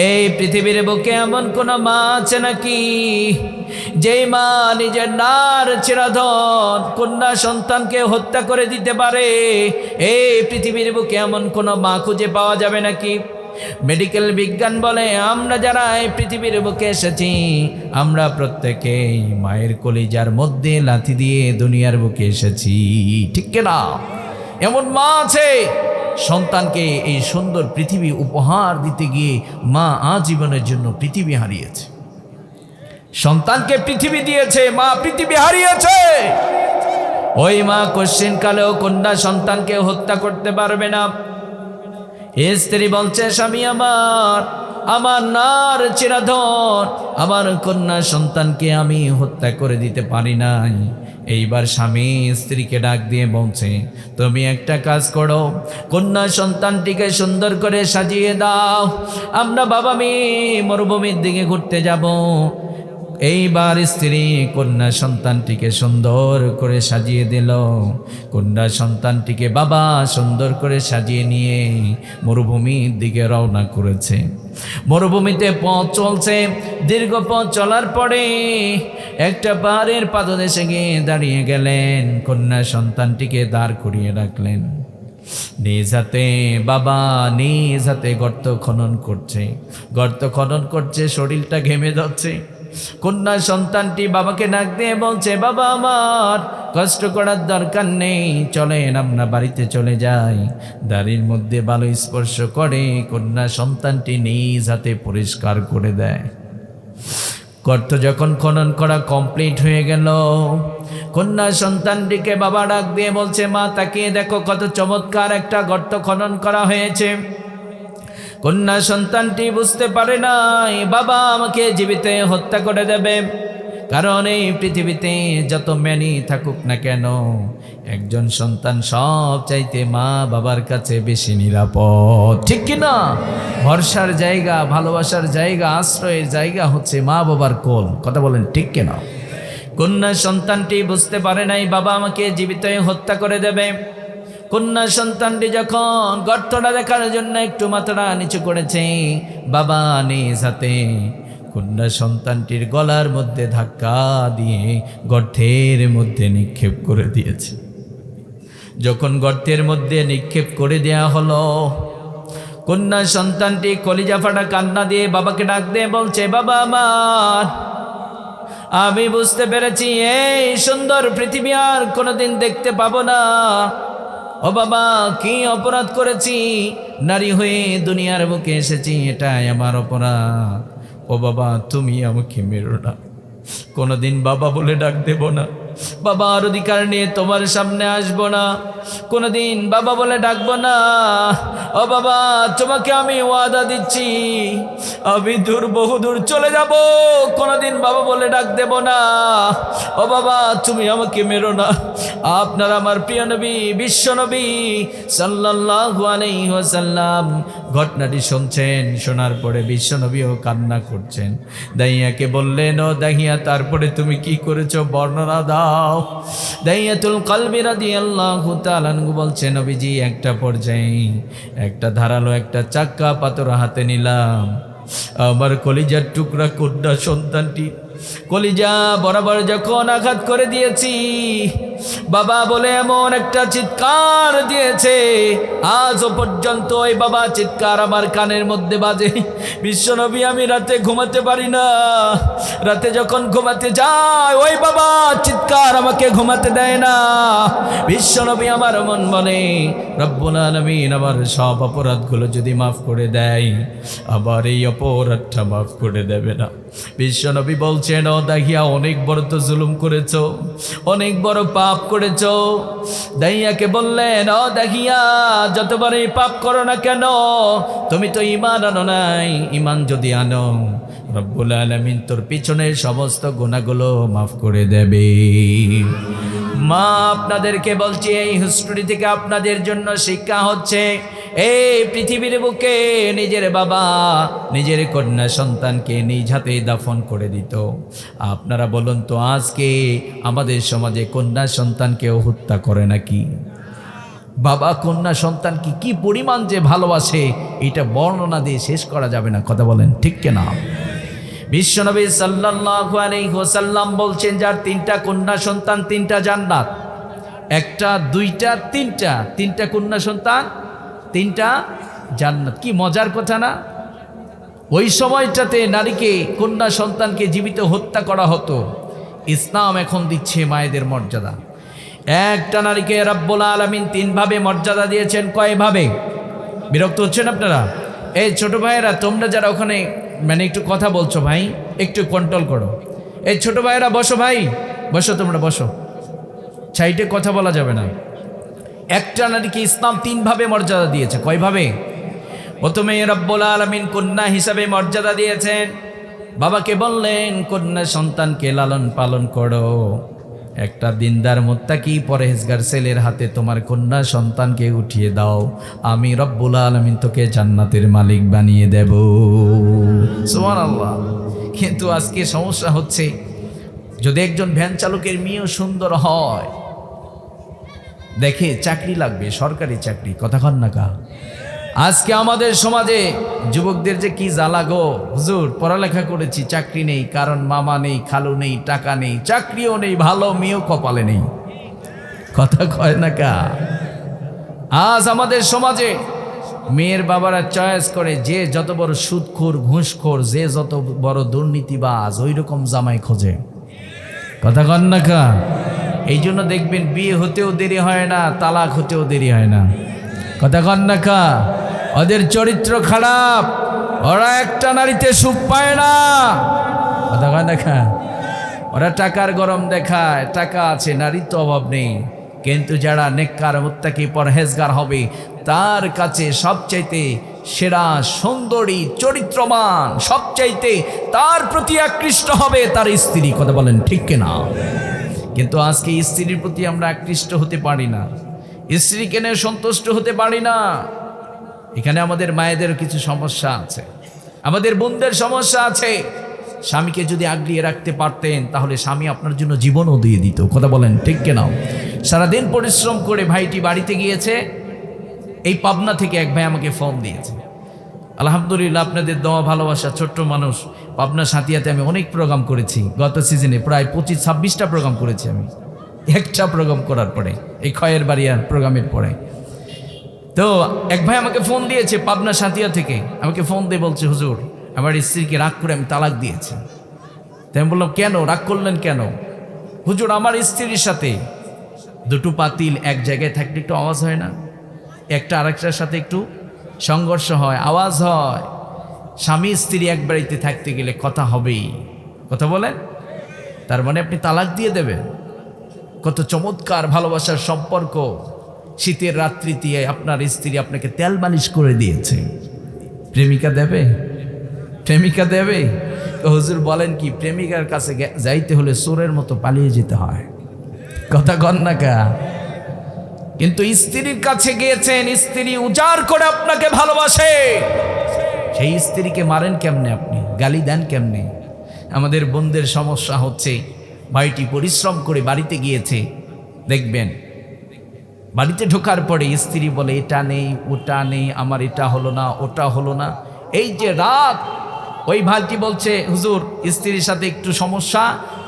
এই পৃথিবীর বুকে এমন কোন মা আছে নাকি যেই মা নিজের নার চিরাধন কন্যা সন্তানকে হত্যা করে দিতে পারে? এই পৃথিবীর বুকে এমন কোন মা খুঁজে পাওয়া যাবে নাকি? মেডিকেল বিজ্ঞান বলে, আমরা যারা এই পৃথিবীর বুকে এসেছি আমরা প্রত্যেকেই মায়ের কলিজার মধ্যে লাথি দিয়ে দুনিয়ার বুকে এসেছি, ঠিক কিনা? এমন মা আছে সন্তানকে এই সুন্দর পৃথিবী উপহার দিতে গিয়ে মা আজীবনের জন্য পৃথিবী হারিয়েছে। সন্তানকে পৃথিবী দিয়েছে, মা পৃথিবী হারিয়েছে। ওই মা কোশ্চিন কালেও কন্যা সন্তানকে হত্যা করতে পারবে না। স্ত্রী বলছে, স্বামী আমার, আমার নার চিরাধন আমার কন্যা সন্তানকে আমি হত্যা করে দিতে পারি নাই। এইবার স্বামী স্ত্রীকে ডাক দিয়ে বলছে, তুমি একটা কাজ করো, কন্যা সন্তানটিকে সুন্দর করে সাজিয়ে দাও, আমরা বাবা মেয়ে মরুভূমির দিকে ঘুরতে যাব। এইবার স্ত্রী কন্যা সন্তানটিকে সুন্দর করে সাজিয়ে দিল। কন্যা সন্তানটিকে বাবা সুন্দর করে সাজিয়ে নিয়ে মরুভূমির দিকে রওনা করেছে। মরুভূমিতে পথ চলছে। দীর্ঘ পথ চলার পরে একটা পাহাড়ের পাদদেশে গিয়ে দাঁড়িয়ে গেলেন। কন্যা সন্তানটিকে দাঁড় করিয়ে রাখলেন। নিজ হাতে বাবা নিজ হাতে গর্ত খনন করছে, গর্ত খনন করছে, শরীরটা ঘেমে যাচ্ছে। কন্যা সন্তানটি বাবাকে ডাক দিয়ে বলছে, বাবা আমার কষ্ট করার দরকার নেই, চলেন আমরা বাড়িতে চলে যাই। দাড়ির মধ্যে বালু স্পর্শ করে কন্যা সন্তানটি নিজ হাতে পরিষ্কার করে দেয়। গর্ত যখন খনন করা কমপ্লিট হয়ে গেল, কন্যা সন্তানটিকে বাবা ডাক দিয়ে বলছে, মা তাকিয়ে দেখো কত চমৎকার একটা গর্ত খনন করা হয়েছে। কন্যা সন্তানটি বুঝতে পারে নাই বাবা আমাকে জীবিত হত্যা করে দেবে, কারণ এই পৃথিবীতে যত মেনি থাকুক না কেন একজন সন্তান সব চাইতে মা বাবার কাছে বেশি নিরাপদ, ঠিক কিনা? ভরসার জায়গা, ভালোবাসার জায়গা, আশ্রয়ের জায়গা হচ্ছে মা বাবার কোল। কথা বলেন ঠিক কিনা? কন্যা সন্তানটি বুঝতে পারে নাই বাবা আমাকে জীবিত হত্যা করে দেবে। কন্যা সন্তানটি যখন গর্তটা দেখার জন্য একটু মাথাটা নিচু করেছে, বাবা নিজ হাতে কন্যা সন্তানটির গলার মধ্যে ধাক্কা দিয়ে গর্তের মধ্যে নিক্ষেপ করে দিয়েছে। যখন গর্তের মধ্যে নিক্ষেপ করে দেয়া হলো, কন্যা সন্তানটি কলিজা ফাটা কান্না দিয়ে বাবাকে ডাক দিয়ে বলছে, বাবা আমার, আমি বুঝতে পেরেছি এই সুন্দর পৃথিবী আর কোনোদিন দেখতে পাবো না। ও বাবা, কি অপরাধ করেছি, নারী হয়ে দুনিয়ার বুকে এসেছি, এটাই আমার অপরাধ। ও বাবা, তুমি আমাকে মেরো না, কোনোদিন বাবা বলে ডাক দেব না, বাবার অধিকার নিয়ে তোমার সামনে আসবো না, কোনোদিন বাবা বলে ডাকবো না। ও বাবা, তোমাকে আমি ওয়াদা দিচ্ছি আমি বহুদূর চলে যাব, কোনোদিন বাবা বলে ডাক দেব না। ও বাবা, তুমি আমাকে মেরো না। আপনার আমার প্রিয় নবী বিশ্ব নবী সাল্লাল্লাহু আলাইহি ওয়াসাল্লাম ঘটনাটি শুনছেন, শোনার পরে বিশ্ব নবীও কান্না করছেন। দাইয়াকে বললেন, ও দাহিয়া, তারপরে তুমি কি করেছো বর্ণনা দাও। দাইয়াতুল কলবি রাদিয়াল্লাহু তাআলা আনহু বলছেন, নবীজি একটা পর্যায়ে একটা ধারালো একটা চাক্কা পাথর হাতে নিলাম, আমার কলিজার টুকরা কন্যা সন্তানটি কলিজা বরাবর যখন আঘাত করে দিয়েছি, বাবা বলে এমন একটা চিৎকার দিয়েছে, আজও পর্যন্ত ওই বাবা চিৎকার আমার কানের মধ্যে বাজে। বিশ্বনবী, আমি রাতে ঘুমাতে পারি না, রাতে যখন ঘুমাতে যাই ওই বাবা চিৎকার আমাকে ঘুমাতে দেয় না। বিশ্বনবী আমার মন বলে, রব্বুল আলামিন আমার সব অপরাধগুলো যদি মাফ করে দেয়, আবার এই অপরাধটা মাফ করে দেবে না। বিশ্বনবী বলছেন, ও দাহিয়া, অনেক বড় তো জুলুম করেছ, অনেক বড় পাপ করেছ। দাহিয়াকে বললেন, ও দাহিয়া, যতবারই পাপ করো না কেন, তুমি তো ঈমান আনো নাই। ঈমান যদি আনো, রব্বুল আলামিন তোর পিছনের সমস্ত গুনাহগুলো মাফ করে দেবে। মা, আপনাদেরকে বলছি, এই হিস্ট্রি থেকে আপনাদের জন্য শিক্ষা হচ্ছে, এই পৃথিবীর বুকে নিজের বাবা নিজের কন্যা সন্তানকে নিজ হাতে দাফন করে দিত। আপনারা বলুন তো, আজকে আমাদের সমাজে কন্যা সন্তানকেও হত্যা করে নাকি? বাবা কন্যা সন্তানকে কি পরিমাণ যে ভালোবাসে, এটা বর্ণনা দিয়ে শেষ করা যাবে না। কথা বলেন ঠিক কিনা? বিশ্বনবী সাল্লাল্লাহু আলাইহি ওয়াসাল্লাম বলছেন, যার 3টা কন্যা সন্তান 3টা জান্নাত, 1টা 2টা 3টা কন্যা সন্তান 3টা জান্নাত। কি মজার কথা না? ওই সময়টাতে নারীকে, কন্যা সন্তানকে জীবিত হত্যা করা হতো। ইসলাম এখন দিচ্ছে মায়েদের মর্যাদা। একটা নারীকে রব্বুল আলামিন 3 ভাবে মর্যাদা দিয়েছেন। কয়ভাবে? বিরক্ত হচ্ছেন আপনারা? এই ছোট ভাইয়েরা, তোমরা যারা ওখানে মানে একটু কথা বলছো ভাই, একটু কন্ট্রোল করো। এই ছোট ভাইয়েরা বসো, ভাই বসো, তোমরা বসো, সাইডে কথা বলা যাবে না। একটা নারীকে ইসলাম 3 ভাবে মর্যাদা দিয়েছে। কয়ভাবে? প্রথমে রব্বুল আলামিন কন্যা হিসাবে মর্যাদা দিয়েছেন। বাবাকে বললেন, কন্যা সন্তানকে লালন পালন করো। একটা দিনদার মুত্তাকি পরহেজগার ছেলের হাতে তোমার কন্যা সন্তানকে উঠিয়ে দাও, আমি রব্বুল আলামিন তোকে জান্নাতের মালিক বানিয়ে দেব। সুবহানাল্লাহ। কিন্তু আজকে সমস্যা হচ্ছে, যদি একজন ভ্যান চালকের মেয়েও সুন্দর হয়, দেখে চাকরি লাগবে, সরকারি চাকরি, কথা কন না কা? আজকে আমাদের সমাজে যুবকদের যে কি জ্বালা গো, হুজুর পড়ালেখা করেছি, চাকরি নেই, কারণ মামা নেই, খালু নেই, টাকা নেই, চাকরিও নেই, ভালো মেয়েও কপালে নেই। কথা কয় না কা? আজ আমাদের সমাজে মেয়ের বাবারা চয়েস করে, যে যত বড় সুদখোর, ঘুষখোর, যে যত বড় দুর্নীতিবাজ, ওই রকম জামাই খোঁজে। কথা কন না কা? এই জন্য দেখবেন বিয়ে হতেও দেরি হয় না, তালাক হতেও দেরি হয় না। কথা কন না কা? ওদের চরিত্র খারাপ, ওরা একটা নারীতে সুখ পায় না। কথা কন না কা? ওরা টাকার গরম দেখায়, টাকা আছে, নারীর তো অভাব নেই। কিন্তু যারা নেককার মুত্তাকি পরহেজগার হবে, তার কাছে সবচাইতে সেরা সুন্দরী, চরিত্রমান, সবচাইতে তার প্রতি আকৃষ্ট হবে তার স্ত্রী। কথা বলেন ঠিক কিনা? কিন্তু আজকে স্ত্রীর প্রতি আমরা আকৃষ্ট হতে পারি না, স্ত্রীকে নিয়ে সন্তুষ্ট হতে পারি না। এখানে আমাদের মায়েদের কিছু সমস্যা আছে, আমাদের বোনদের সমস্যা আছে। স্বামীকে যদি আগলিয়ে রাখতে পারতেন, তাহলে স্বামী আপনার জন্য জীবনও দিয়ে দিত। কথা বলেন ঠিক কিনা? সারাদিন পরিশ্রম করে ভাইটি বাড়িতে গিয়েছে। এই পাবনা থেকে এক ভাই আমাকে ফোন দিয়েছে। আলহামদুলিল্লাহ, আপনাদের দোয়া ভালোবাসা, ছোট্ট মানুষ। পাবনা সাতিয়াতে আমি অনেক প্রোগ্রাম করেছি, গত সিজনে প্রায় 25-26টা প্রোগ্রাম করেছি আমি, একটা প্রোগ্রাম করার পরে, এই খয়ের বাড়িয়ার প্রোগ্রামের পরে। তো এক ভাই আমাকে ফোন দিয়েছে পাবনা সাতিয়া থেকে, আমাকে ফোন দিয়ে বলছে, হুজুর আমার স্ত্রীকে রাগ করে আমি তালাক দিয়েছি। তাই আমি বললাম, কেন রাগ করলেন কেন? হুজুর, আমার স্ত্রীর সাথে দুটো পাতিল এক জায়গায় থাকলে একটু আওয়াজ হয় না? একটা আরেকটার সাথে একটু সংঘর্ষ হয়, আওয়াজ হয়। স্বামী স্ত্রী এক বাড়িতে থাকতে গেলে কথা হবেই। কথা বলেন? তার মানে আপনি তালাক দিয়ে দেবেন? কত চমৎকার ভালোবাসার সম্পর্ক। শীতের রাত্রিতে আপনার স্ত্রী আপনাকে তেল মালিশ করে দিয়েছে, প্রেমিকা দেবে? প্রেমিকা দেবে? হুজুর বলেন কি, প্রেমিকার কাছে যাইতে হলে চোরের মতো পালিয়ে যেতে হয়। কথা কন না কা? কিন্তু স্ত্রীর কাছে গিয়েছেন, স্ত্রী উজাড় করে আপনাকে ভালোবাসে, সেই স্ত্রীকে মারেন কেমনে আপনি, গালি দেন কেমনে? আমাদের বোনদের সমস্যা হচ্ছে, ভাইটি পরিশ্রম করে বাড়িতে গিয়েছে, দেখবেন বাড়িতে ঢোকার পরে স্ত্রী বলে, এটা নেই, ওটা নেই, আমার এটা হলো না, ওটা হলো না। এই যে রাগ, ওই ভাইটি বলছে, হুজুর স্ত্রীর সাথে একটু সমস্যা,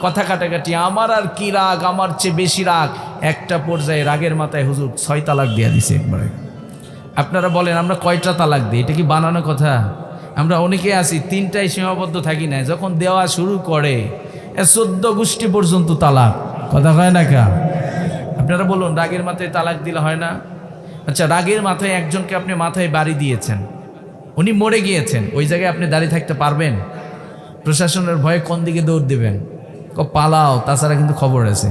কথা কাটাকাটি, আমার আর কি রাগ, আমার চেয়ে বেশি রাগ। একটা পর্যায়ে রাগের মাথায় হুজুর 6 তালাক দিয়ে দিছে একবারে। আপনারা বলেন আমরা কয়টা তালাক দিই? এটা কি বানানো কথা? আমরা অনেকে আছি 3টায় সীমাবদ্ধ থাকি না, যখন দেওয়া শুরু করে 14 গোষ্ঠী পর্যন্ত তালাক। কথা হয় না কা? আপনারা বলুন রাগের মাথায় তালাক দিলে হয় না? আচ্ছা, রাগের মাথায় একজনকে আপনি মাথায় বাড়ি দিয়েছেন, উনি মরে গিয়েছেন, ওই জায়গায় আপনি দাঁড়িয়ে থাকতে পারবেন? প্রশাসনের ভয়ে কোন দিকে দৌড় দেবেন? পালাও, তাছাড়া কিন্তু খবর আছে।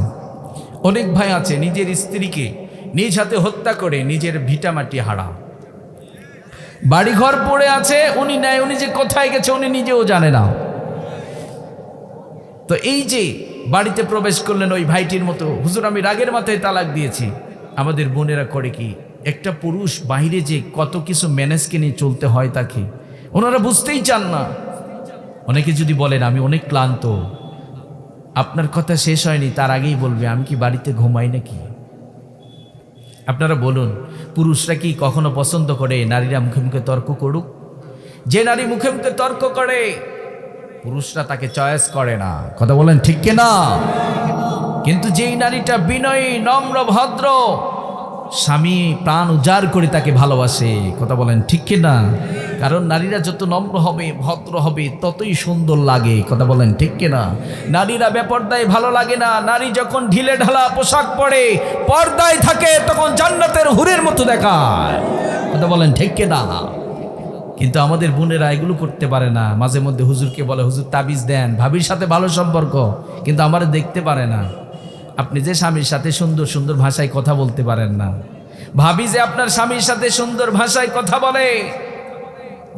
অনেক ভাই আছে নিজের স্ত্রীকে নিজ হাতে হত্যা করে নিজের ভিটামাটি হারা, বাড়িঘর পড়ে আছে, উনি নেয়, উনি যে কোথায় গেছে উনি নিজেও জানে না। তো এই যে বাড়িতে প্রবেশ করলেন ওই ভাইটির মতো, হুজুর আমি রাগের মাথায় তালাক দিয়েছি। আমাদের বোনেরা করে কি, একটা পুরুষ বাইরে যে কত কিছু ম্যানেজকে নিয়ে চলতে হয় তাকে ওনারা বুঝতেই চান না। অনেকে যদি বলেন আমি অনেক ক্লান্ত, আপনার কথা শেষ হয়নি তার আগেই বলবে আমি কি বাড়িতে ঘুমাই নাকি? আপনারা বলুন পুরুষরা কি কখনো পছন্দ করে নারীরা মুখে মুখে তর্ক করুক? যে নারী মুখে মুখে তর্ক করে পুরুষরা তাকে চয়েস করে না। কথা বলেন ঠিক কিনা? কিন্তু যেই নারীটা বিনয়ী, নম্র, ভদ্র, স্বামী প্রাণ উজাড় করে তাকে ভালোবাসে। কথা বলেন ঠিক কিনা? কারণ নারীরা যত নম্র হবে, ভদ্র হবে, ততই সুন্দর লাগে। কথা বলেন ঠিক কিনা? নারীরা বেপর্দায় ভালো লাগে না। নারী যখন ঢিলে ঢালা পোশাক পরে পর্দায় থাকে তখন জান্নাতের হুরের মতো দেখায়। কথা বলেন ঠিক কিনা? কিন্তু আমাদের বোনেরা এগুলো করতে পারে না। মাঝে মধ্যে হুজুরকে বলে হুজুর তাবিজ দেন, ভাবির সাথে ভালো সম্পর্ক, কিন্তু আমার দেখতে পারে না। আপনি যে স্বামীর সাথে সুন্দর সুন্দর ভাষায় কথা বলতে পারেন না, ভাবি যে আপনার স্বামীর সাথে সুন্দর ভাষায় কথা বলে,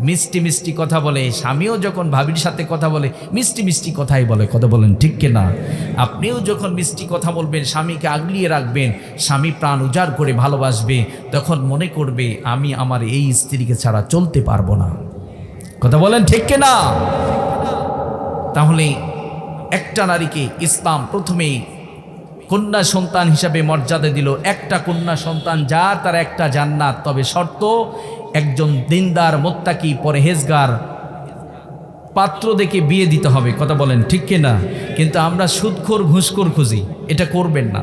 মিষ্টি মিষ্টি কথা বলে, স্বামীও যখন ভাবির সাথে কথা বলে মিষ্টি মিষ্টি কথাই বলে। কথা বলেন ঠিক কিনা? আপনিও যখন মিষ্টি কথা বলবেন, স্বামীকে আগলিয়ে রাখবেন, স্বামী প্রাণ উজাড় করে ভালোবাসবে, তখন মনে করবে আমি আমার এই স্ত্রীকে ছাড়া চলতে পারবো না। কথা বলেন ঠিক কিনা? তাহলে একটা নারীকে ইসলাম প্রথমেই কন্যা সন্তান হিসাবে মর্যাদা দিল। একটা কন্যা সন্তান যার, তার একটা জান্নাত, তবে শর্ত একজন দিনদার, মুত্তাকি, পরহেজগার পাত্র দেখে বিয়ে দিতে হবে। কথা বলেন ঠিক কিনা? কিন্তু আমরা সুদখোর, ঘুষখোর খুঁজি, এটা করবেন না।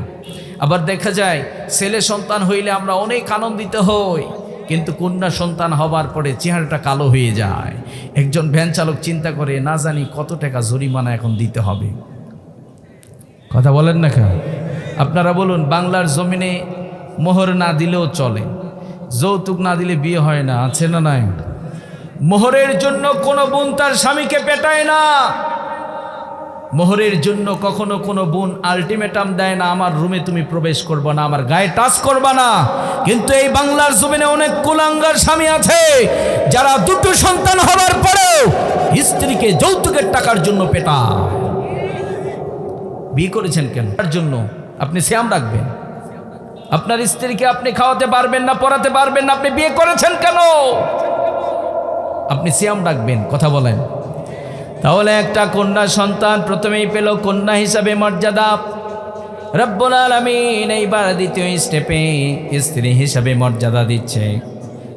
আবার দেখা যায় ছেলে সন্তান হইলে আমরা অনেক আনন্দিত হই, কিন্তু কন্যা সন্তান হবার পরে চেহারাটা কালো হয়ে যায়। একজন ভ্যান চালক চিন্তা করে না জানি কত টাকা জরিমানা এখন দিতে হবে। কথা বলেন না কেন? আপনারা বলুন বাংলার জমিনে মোহর না দিলেও চলে, যৌতুক না দিলে বিয়ে হয় না, আছে না নাই? মোহরের জন্য কোনো বোন তার স্বামীকে পেটায় না। মোহরের জন্য কখনো কোনো বোন আলটিমেটাম দেয় না, আমার রুমে তুমি প্রবেশ করবে না, আমার গায়ে টাচ করবে না। কিন্তু এই বাংলার জমিনে অনেক কুলাঙ্গার স্বামী আছে যারা দুটো সন্তান হবার পরেও স্ত্রীকে যৌতুকের টাকার জন্য পেটায়। বিয়ে করেছেন কেন? তার জন্য আপনি সিয়াম রাখবেন, আপনার স্ত্রীকে আপনি খাওয়াতে পারবেন না, পড়াতে পারবেন না, আপনি বিয়ে করেছেন কেন? আপনি সিয়াম রাখবেন। কথা বলেন। তাহলে একটা কন্যা সন্তান প্রথমেই পেল কন্যা হিসাবে মর্যাদা। রব্বুল আলামিন এইবার দ্বিতীয় স্টেপে স্ত্রী হিসাবে মর্যাদা দিচ্ছে।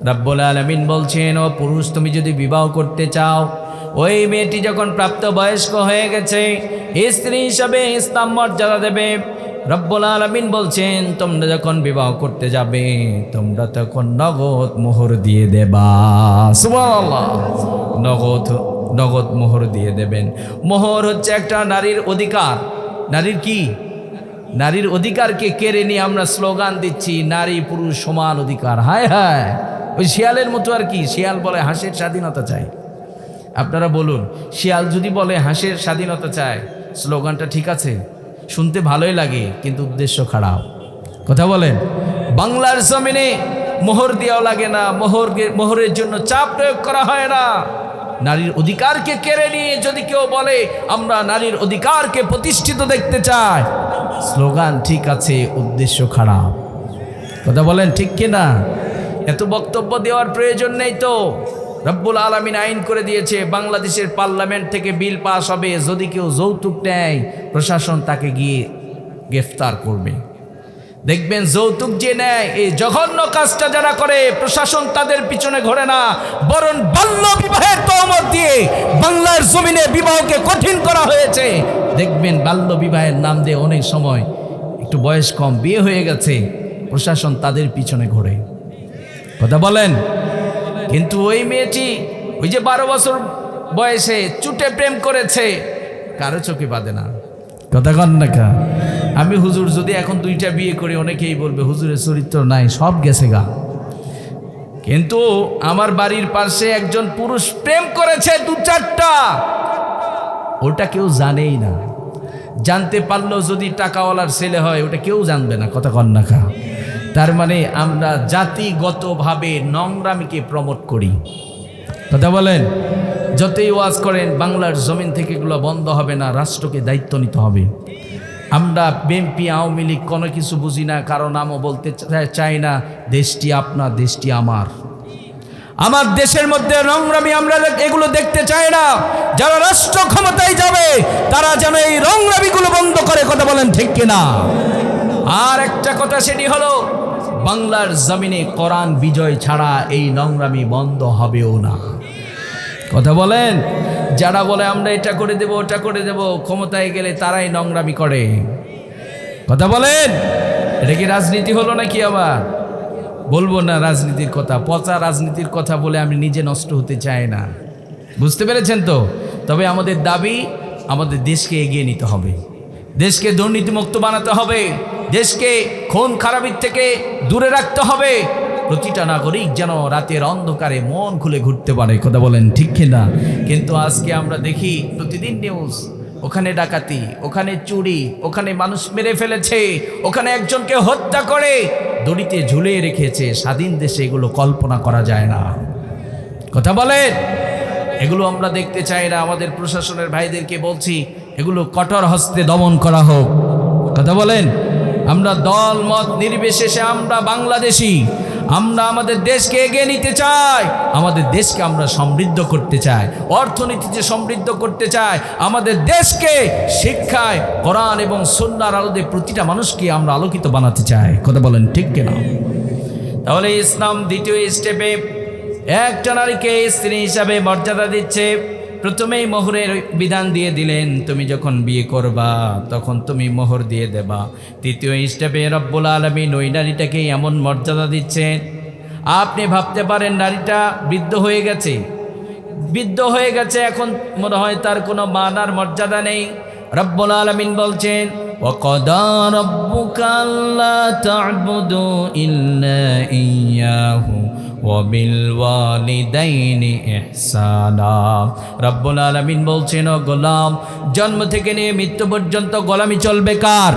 রব্বুল আলামিন বলছেন, ও পুরুষ, তুমি যদি বিবাহ করতে চাও, ওই মেয়েটি যখন প্রাপ্তবয়স্ক হয়ে গেছে, স্ত্রী হিসাবে ইসলাম মর্যাদা দেবে। রব্বুল আলামিন বলছেন, তোমরা যখন বিবাহ করতে যাবে তোমরা তখন নগদ মোহর দিয়ে দেবা। সুবহানাল্লাহ। নগদ মোহর দিয়ে দেবেন। মোহর হচ্ছে একটা নারীর অধিকার। নারীর কি? নারীর অধিকারকে কেড়ে নিয়ে আমরা স্লোগান দিচ্ছি নারী পুরুষ সমান অধিকার। হায় হায়, ওই শিয়ালের মতো আর কি। শিয়াল বলে হাঁসের স্বাধীনতা চাই। আপনারা বলুন শিয়াল যদি বলে হাঁসের স্বাধীনতা চায়, স্লোগানটা ঠিক আছে, শুনতে ভালোই লাগে, কিন্তু উদ্দেশ্য খারাপ। কথা বলেন। বাংলার জমিনে মোহর দেওয়া লাগে না, মোহরের জন্য চাপ প্রয়োগ করা হয় না। নারীর অধিকারকে কেড়ে নিয়ে যদি কেউ বলে আমরা নারীর অধিকারকে প্রতিষ্ঠিত দেখতে চাই, স্লোগান ঠিক আছে, উদ্দেশ্য খারাপ। কথা বলেন ঠিক কিনা? এত বক্তব্য দেওয়ার প্রয়োজন নেই তো। রব্বুল আলামিন আইন করে দিয়েছে, বাংলাদেশের পার্লামেন্ট থেকে বিল পাস হবে, যদি কেউ যৌতুক নেয় প্রশাসন তাকে গিয়ে গ্রেফতার করবে। দেখবেন যৌতুক যে নেয়, এই জঘন্য কাজটা যারা করে, প্রশাসন তাদের পিছনে ঘোরে না, বরং বাল্য বিবাহের তহমত দিয়ে বাংলার জমিনে বিবাহকে কঠিন করা হয়েছে। দেখবেন বাল্য বিবাহের নাম দিয়ে অনেক সময় একটু বয়স কম, বিয়ে হয়ে গেছে, প্রশাসন তাদের পিছনে ঘোরে। কথা বলেন। কিন্তু ওই মেয়েটি ওই যে 12 বছর বয়সে চুটে প্রেম করেছে, কারো চোখে বাঁধে না। কথা কন না কা? আমি হুজুর যদি এখন 2টা বিয়ে করি, অনেকেই বলবে হুজুরের চরিত্র নাই, সব গেছে গা। কিন্তু আমার বাড়ির পাশে একজন পুরুষ প্রেম করেছে 2-4টা, ওটা কেউ জানেই না। জানতে পারলেও যদি টাকাওয়ালার ছেলে হয়, ওটা কেউ জানবে না। কথা কন না কা? তার মানে আমরা জাতিগতভাবে নোংরামিকে প্রমোট করি। কথা বলেন। যতই ওয়াজ করেন, বাংলার জমিন থেকে এগুলো বন্ধ হবে না, রাষ্ট্রকে দায়িত্ব নিতে হবে। আমরা বিএনপি আওয়ামী লীগ কোনো কিছু বুঝি না, কারো নামও বলতে চাই না। দেশটি আপনার, দেশটি আমার। আমার দেশের মধ্যে নোংরামি আমরা এগুলো দেখতে চাই না। যারা রাষ্ট্র ক্ষমতায় যাবে তারা যেন এই নোংরামিগুলো বন্ধ করে। কথা বলেন ঠিক কিনা? আর একটা কথা, সেটি হলো বাংলার জমিনে কোরআন বিজয় ছাড়া এই নোংরামি বন্ধ হবেও না। কথা বলেন। যারা বলে আমরা এটা করে দেব, ওটা করে দেব, ক্ষমতায় গেলে তারাই নোংরামি করে। কথা বলেন। এটা কি রাজনীতি হলো নাকি? আবার বলবো না রাজনীতির কথা, পচা রাজনীতির কথা বলে আমি নিজে নষ্ট হতে চাই না। বুঝতে পেরেছেন তো? তবে আমাদের দাবি, আমাদের দেশকে এগিয়ে নিতে হবে, দেশকে দুর্নীতিমুক্ত বানাতে হবে, দেশকে খুন খারাপির থেকে দূরে রাখতে হবে। প্রতিটা নাগরিক যেন রাতের অন্ধকারে মন খুলে ঘুরতে পারে। কথা বলেন ঠিক কিনা? কিন্তু আজকে আমরা দেখি প্রতিদিন নিউজ, ওখানে ডাকাতি, ওখানে চুরি, ওখানে মানুষ মেরে ফেলেছে, ওখানে একজনকে হত্যা করে দড়িতে ঝুলিয়ে রেখেছে। স্বাধীন দেশে এগুলো কল্পনা করা যায় না। কথা বলেন। এগুলো আমরা দেখতে চাই না। আমাদের প্রশাসনের ভাইদেরকে বলছি, এগুলো কঠোর হস্তে দমন করা হোক। কথা বলেন। আমরা দল মত নির্বিশেষে আমরা বাংলাদেশি, আমরা আমাদের দেশকে এগিয়ে নিতে চাই, আমাদের দেশকে আমরা সমৃদ্ধ করতে চাই, অর্থনীতিতে সমৃদ্ধ করতে চাই, আমাদের দেশকে শিক্ষায় কোরআন এবং সুন্নাহর আলোতে প্রতিটা মানুষকে আমরা আলোকিত বানাতে চাই। কথা বলেন ঠিক কিনা? তাহলে ইসলাম দ্বিতীয় স্টেপে একটা নারীকে স্ত্রী হিসাবে মর্যাদা দিচ্ছে। প্রথমেই মোহরের বিধান দিয়ে দিলেন, তুমি যখন বিয়ে করবা তখন তুমি মোহর দিয়ে দেবা। তৃতীয় স্টেপে রব্বুল আলামিন ওই নারীটাকে এমন মর্যাদা দিচ্ছেন, আপনি ভাবতে পারেন নারীটা বৃদ্ধ হয়ে গেছে, এখন মনে হয় তার কোনো মান আর মর্যাদা নেই। রব্বুল আলামিন বলছেন, ওয়াকাদা রাব্বুকা আল্লা তা'বুদু ইল্লা ইয়্যাহু ওয়াবিল ওয়ালিদাইনি ইহসানা। রব্বুল আলামিন বলছেন, ও গোলাম, জন্ম থেকে নিয়ে মৃত্যু পর্যন্ত গোলামি চলবে কার?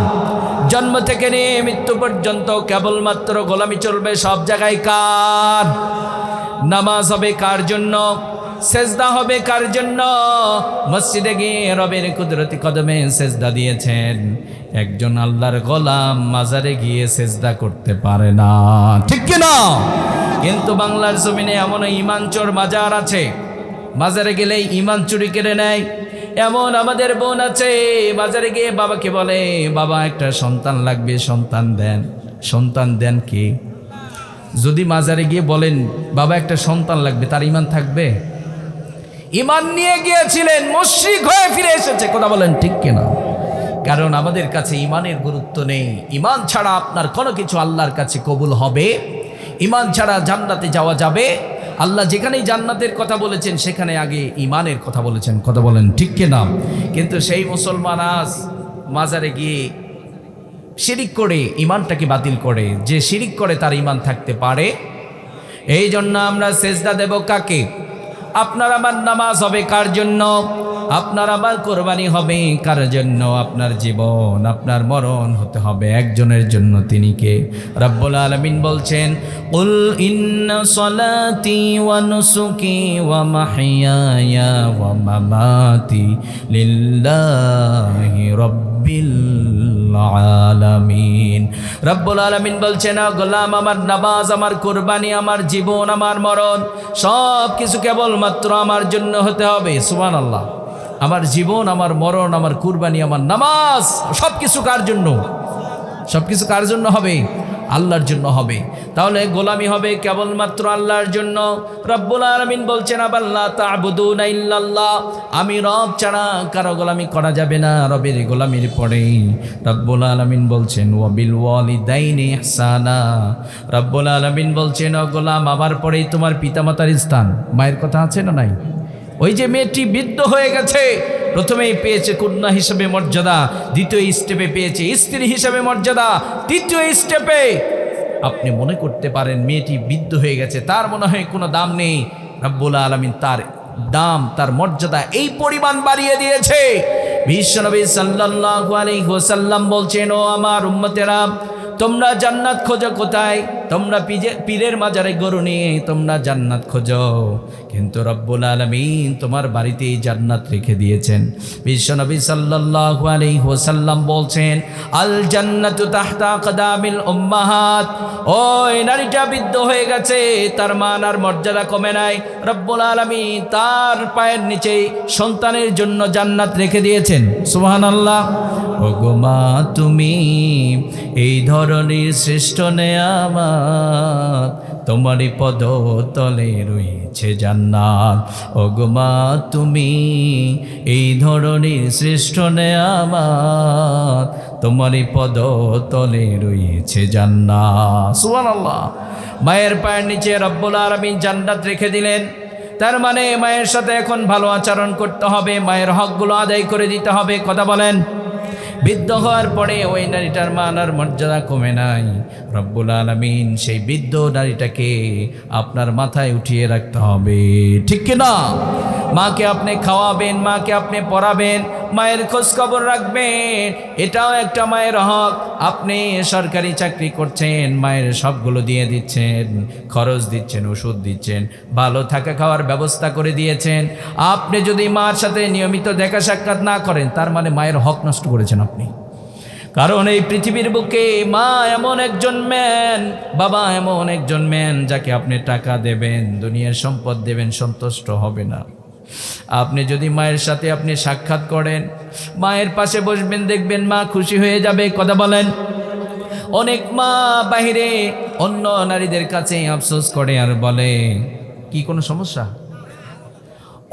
জন্ম থেকে নিয়ে মৃত্যু পর্যন্ত কেবলমাত্র গোলামি চলবে। সব জায়গায় কার? নামাজ হবে কার জন্য? সেজদা হবে কার জন্য? মসজিদে গিয়ে রবের কুদরতি কদমে সেজদা দিয়েছেন। একজন আল্লাহর গোলাম মাজারে গিয়ে সেজদা করতে পারে না, ঠিক কি না? কিন্তু বাংলার জমিনে এমন ইমান চোর মাজার আছে, মাজারে গেলেই ইমান চুরি কেড়ে নেয়। এমন আমাদের বোন আছে, বাজারে গিয়ে বাবাকে বলে, বাবা একটা সন্তান লাগবে, সন্তান দেন কি? যদি মাজারে গিয়ে বলেন বাবা একটা সন্তান লাগবে, তার ইমান থাকবে? ইমান নিয়ে গিয়েছিলেন, মুশরিক হয়ে ফিরে এসেছে। কথা বলেন ঠিক কিনা? কারণ আমাদের কাছে ইমানের গুরুত্ব নেই। ইমান ছাড়া আপনার কোনো কিছু আল্লাহর কাছে কবুল হবে? ইমান ছাড়া জান্নাতে যাওয়া যাবে? আল্লাহ যেখানেই জান্নাতের কথা বলেছেন সেখানে আগে ইমানের কথা বলেছেন। কথা বলেন ঠিক কিনা? কিন্তু সেই মুসলমান আজ মাজারে গিয়ে শিরিক করে ইমানটাকে বাতিল করে। যে শিরিক করে তার ইমান থাকতে পারে? এই জন্য আমরা সেজদা দেব কাকে? আপনার আমার নামাজ হবে কার জন্য? আপনার আমার কোরবানি হবে কার জন্য? আপনার জীবন, আপনার মরণ হতে হবে একজনের জন্য। তিনি কে? রব্বুল আলামিন বলছেন, কুল ইন্না সলাতি ওয়া নুসুকি ওয়া মাহইয়ায়া ওয়া মামাতি লিল্লাহি রাব্বিল আলামিন। রব্বুল আলামিন বলছেন, গোলাম, আমার নামাজ, আমার কোরবানি, আমার জীবন, আমার মরণ সব কিছু কেবলমাত্র আমার জন্য হতে হবে। সুবহানাল্লাহ। আমার জীবন, আমার মরণ, আমার কুরবানি, আমার নামাজ সব কিছু কার জন্য? সব কিছু কার জন্য হবে? আল্লাহর জন্য হবে। তাহলে গোলামি হবে কেবলমাত্র আল্লাহর জন্য। রব্বুল আলামিন বলছেন আল্লাহ তা'বুদুনা ইল্লাল্লাহ, আমি রব ছাড়া কারো গোলামি করা যাবে না। রবের গোলামির পরে রব্বুল আলামিন বলছেন ওয়াবিল ওয়ালিদাইনি ইহসানা। রব্বুল আলামিন বলছেন ও গোলাম, আমার পরেই তোমার পিতামাতার স্থান। মায়ের কথা আছে না নাই? ওই যে মেয়েটি বৃদ্ধ হয়ে গেছে, প্রথমেই পেয়েছে কন্যা হিসেবে মর্যাদা, দ্বিতীয় স্টেপে পেয়েছে স্ত্রী হিসেবে মর্যাদা, তৃতীয় স্টেপে আপনি মনে করতে পারেন মেয়েটি বৃদ্ধ হয়ে গেছে, তার মনে হয় কোনো দাম নেই। রব্বুল আলামিন তার দাম, তার মর্যাদা এই পরিমাণ বাড়িয়ে দিয়েছে। বিশ্বনবী সাল্লাল্লাহু আলাইহি ওয়াসাল্লাম বলছেন ও আমার উম্মতেরা, তোমরা জান্নাত খোঁজো কোথায়? তোমরা পীরের মাজারে গরু নিয়ে তোমরা জান্নাত খোঁজো, কিন্তু রব্বুল আলামিন তোমার বাড়িতেই জান্নাত রেখে দিয়েছেন। বিশ্বনবী সাল্লাল্লাহু আলাইহি ওয়াসাল্লাম বলছেন আল জান্নাতু তাহতা আকদামিল উম্মাহাত। ওই নারীটা বৃদ্ধ হয়ে গেছে, তার মান আর মর্যাদা কমে নাই। রব্বুল আলামিন তার পায়ের নিচে সন্তানের জন্য জান্নাত রেখে দিয়েছেন। সুবহানাল্লাহ। ওগো মা, তুমি এই ধরনের শ্রেষ্ঠ নেয়ামত, তোমারই পদতলে রয়েছে জান্নাত। ওগো মা, তুমি এই ধরনের শ্রেষ্ঠ নেয়ামত, তোমারই পদতলে রয়েছে জান্নাত। সুবহানাল্লাহ। মায়ের পায়ের নিচে রব্বুল আলামিন জান্নাত রেখে দিলেন, তার মানে মায়ের সাথে এখন ভালো আচরণ করতে হবে, মায়ের হকগুলো আদায় করে দিতে হবে। কথা বলেন। বৃদ্ধ হওয়ার পরে ওই নারীটার মান আর মর্যাদা কমে নাই। রব্বুল আলামিন সেই বৃদ্ধ নারীটাকে আপনার মাথায় উঠিয়ে রাখতে হবে, ঠিক কিনা? মাকে আপনি খাওয়াবেন, মাকে আপনি পড়াবেন, মায়ের খোঁজ খবর রাখবেন, এটাও একটা মায়ের হক। আপনি সরকারি চাকরি করছেন, মায়ের সবগুলো দিয়ে দিচ্ছেন, খরচ দিচ্ছেন, ওষুধ দিচ্ছেন, ভালো থাকা খাওয়ার ব্যবস্থা করে দিয়েছেন। আপনি যদি মার সাথে নিয়মিত দেখা সাক্ষাৎ না করেন, তার মানে মায়ের হক নষ্ট করেছেন আপনি। কারণ এই পৃথিবীর বুকে মা এমন একজন ম্যান, বাবা এমন একজন ম্যান, যাকে আপনি টাকা দেবেন, দুনিয়ার সম্পদ দেবেন, সন্তুষ্ট হবে না। আপনি যদি মায়ের সাথে আপনি সাক্ষাৎ করেন, মায়ের পাশে বসবেন, দেখবেন মা খুশি হয়ে যাবে। কথা বলেন। অনেক মা বাহিরে অন্য নারীদের কাছে আফসোস করে আর বলে কি কোনো সমস্যা?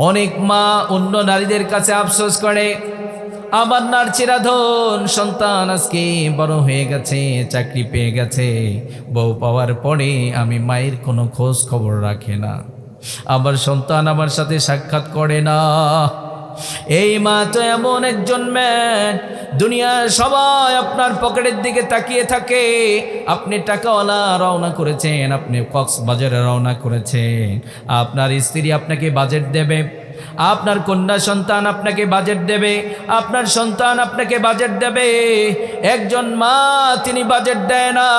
অনেক মা অন্য নারীদের কাছে আফসোস করে, আমার নার চিরাধন সন্তান আজকে বড় হয়ে গেছে, চাকরি পেয়ে গেছে, বউ পাওয়ার পরে আমি মায়ের কোনো খোঁজ খবর রাখে না, আমার সন্তান আমার সাথে সাক্ষাৎ করে না। এই মা তো এমন একজন ম্যান, দুনিয়ার সবাই আপনার পকেটের দিকে তাকিয়ে থাকে। আপনি টাকাওয়ালা রওনা করেছেন, আপনি কক্সবাজারে রওনা করেছেন, আপনার স্ত্রী আপনাকে বাজেট দেবে, আপনার কন্যা সন্তান আপনাকে বাজেট দেবে, আপনার সন্তান আপনাকে বাজেট দেবে। একজন মা তিনি বাজেট দেয় না।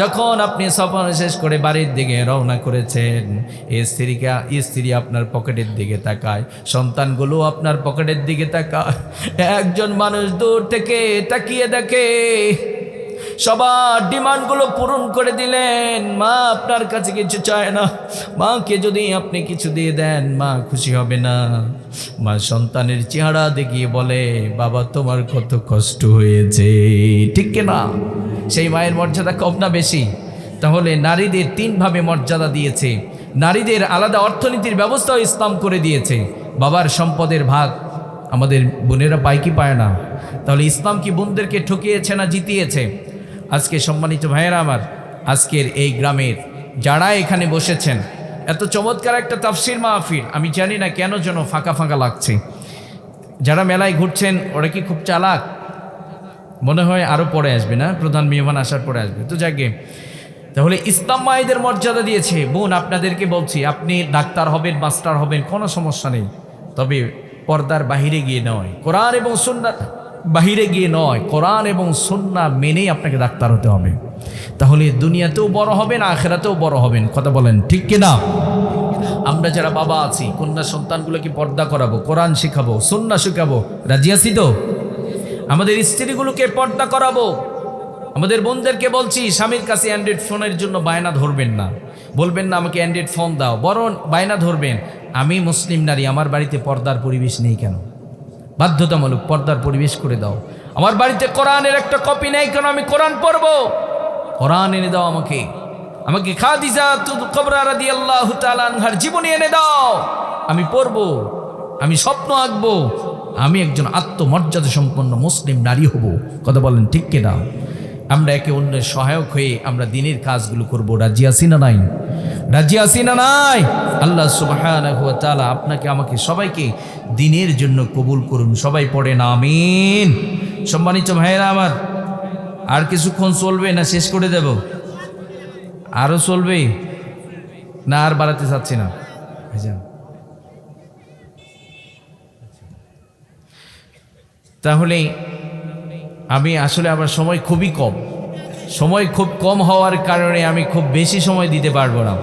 যখন আপনি সফর শেষ করে বাড়ির দিকে রওনা করেছেন, স্ত্রী আপনার পকেটের দিকে তাকায়, সন্তানগুলো আপনার পকেটের দিকে তাকায়। একজন মানুষ দূর থেকে তাকিয়ে দেখে, সবার ডিমান্ডগুলো পূরণ করে দিলেন, মা আপনার কাছে কিছু চায় না। মাকে যদি আপনি কিছু দিয়ে দেন, মা খুশি হবে না। মা সন্তানের চেহারা দেখিয়ে বলে, বাবা তোমার কত কষ্ট হয়েছে, ঠিক কিনা? সেই মায়ের মর্যাদা কম না বেশি? তাহলে নারীদের তিনভাবে মর্যাদা দিয়েছে, নারীদের আলাদা অর্থনীতির ব্যবস্থাও ইসলাম করে দিয়েছে। বাবার সম্পদের ভাগ আমাদের বোনেরা পায় কি পায় না? তাহলে ইসলাম কি বোনদেরকে ঠকিয়েছে না জিতিয়েছে? আজকে সম্মানিত ভাইয়েরা আমার, আজকের এই গ্রামের যারা এখানে বসেছেন, এত চমৎকার একটা তাফসির মাহফিল, আমি জানি না কেন যেন ফাঁকা ফাঁকা লাগছে। যারা মেলায় ঘুরছেন ওরা কি খুব চালাক? মনে হয় আরও পরে আসবে না, প্রধান মেহমান আসার পরে আসবে। তো যাকে তাহলে ইসলাম মায়েদের মর্যাদা দিয়েছে। বোন আপনাদেরকে বলছি, আপনি ডাক্তার হবেন, মাস্টার হবেন, কোনো সমস্যা নেই, তবে পর্দার বাহিরে গিয়ে নয়, কোরআন এবং সুন্নাহ বাহিরে গিয়ে নয়, কোরআন এবং সুন্নাহ মেনেই আপনাকে ডাক্তার হতে হবে। তাহলে দুনিয়াতেও বড় হবেন, আখিরাতেও বড় হবেন। কথা বলেন, ঠিক কিনা? আমরা যারা বাবা আছি, কন্যা সন্তানগুলোকে পর্দা করাবো, কোরআন শেখাবো, সুন্নাহ শেখাবো, রাজি আছি তো? আমাদের স্ত্রীগুলোকে পর্দা করাবো। আমাদের বোনদেরকে বলছি, স্বামীর কাছে অ্যান্ড্রয়েড ফোনের জন্য বায়না ধরবেন না, বলবেন না আমাকে অ্যান্ড্রয়েড ফোন দাও, বরং বায়না ধরবেন, আমি মুসলিম নারী, আমার বাড়িতে পর্দার পরিবেশ নেই কেন? বাধ্যতামূলক পর্দার পরিবেশ করে দাও। আমার বাড়িতে কোরআনের একটা কপি নেই কেন? আমি কোরআন পড়বো। কোরআন এনে দাও আমাকে, আমাকে খাদিজা কুবরা রাদিয়াল্লাহু তাআলা আনহার জীবনী এনে দাও, আমি পড়ব, আমি স্বপ্ন আঁকবো, আমি একজন আত্মমর্যাদা সম্পন্ন মুসলিম নারী হব। কথা বলেন ঠিক কিনা? আমরা একে অন্যের সহায়ক হয়ে আমরা দিনের কাজগুলো করব। রাজি আছি না নাই? রাজি আছি না নাই? আল্লাহ সুবহানাহু ওয়া তাআলা আপনাকে আমাকে সবাইকে দিনের জন্য কবুল করুন। সবাই পড়েন আমিন। সম্মানিত ভাইয়েরা আমার, আর কিছুক্ষণ চলবে না শেষ করে দেব? আরও চলবে না আর বাড়াতে চাচ্ছি না? তাহলে আমি আসলে আমার সময় খুবই কম, সময় খুব কম হওয়ার কারণে আমি খুব বেশি সময় দিতে পারবো না।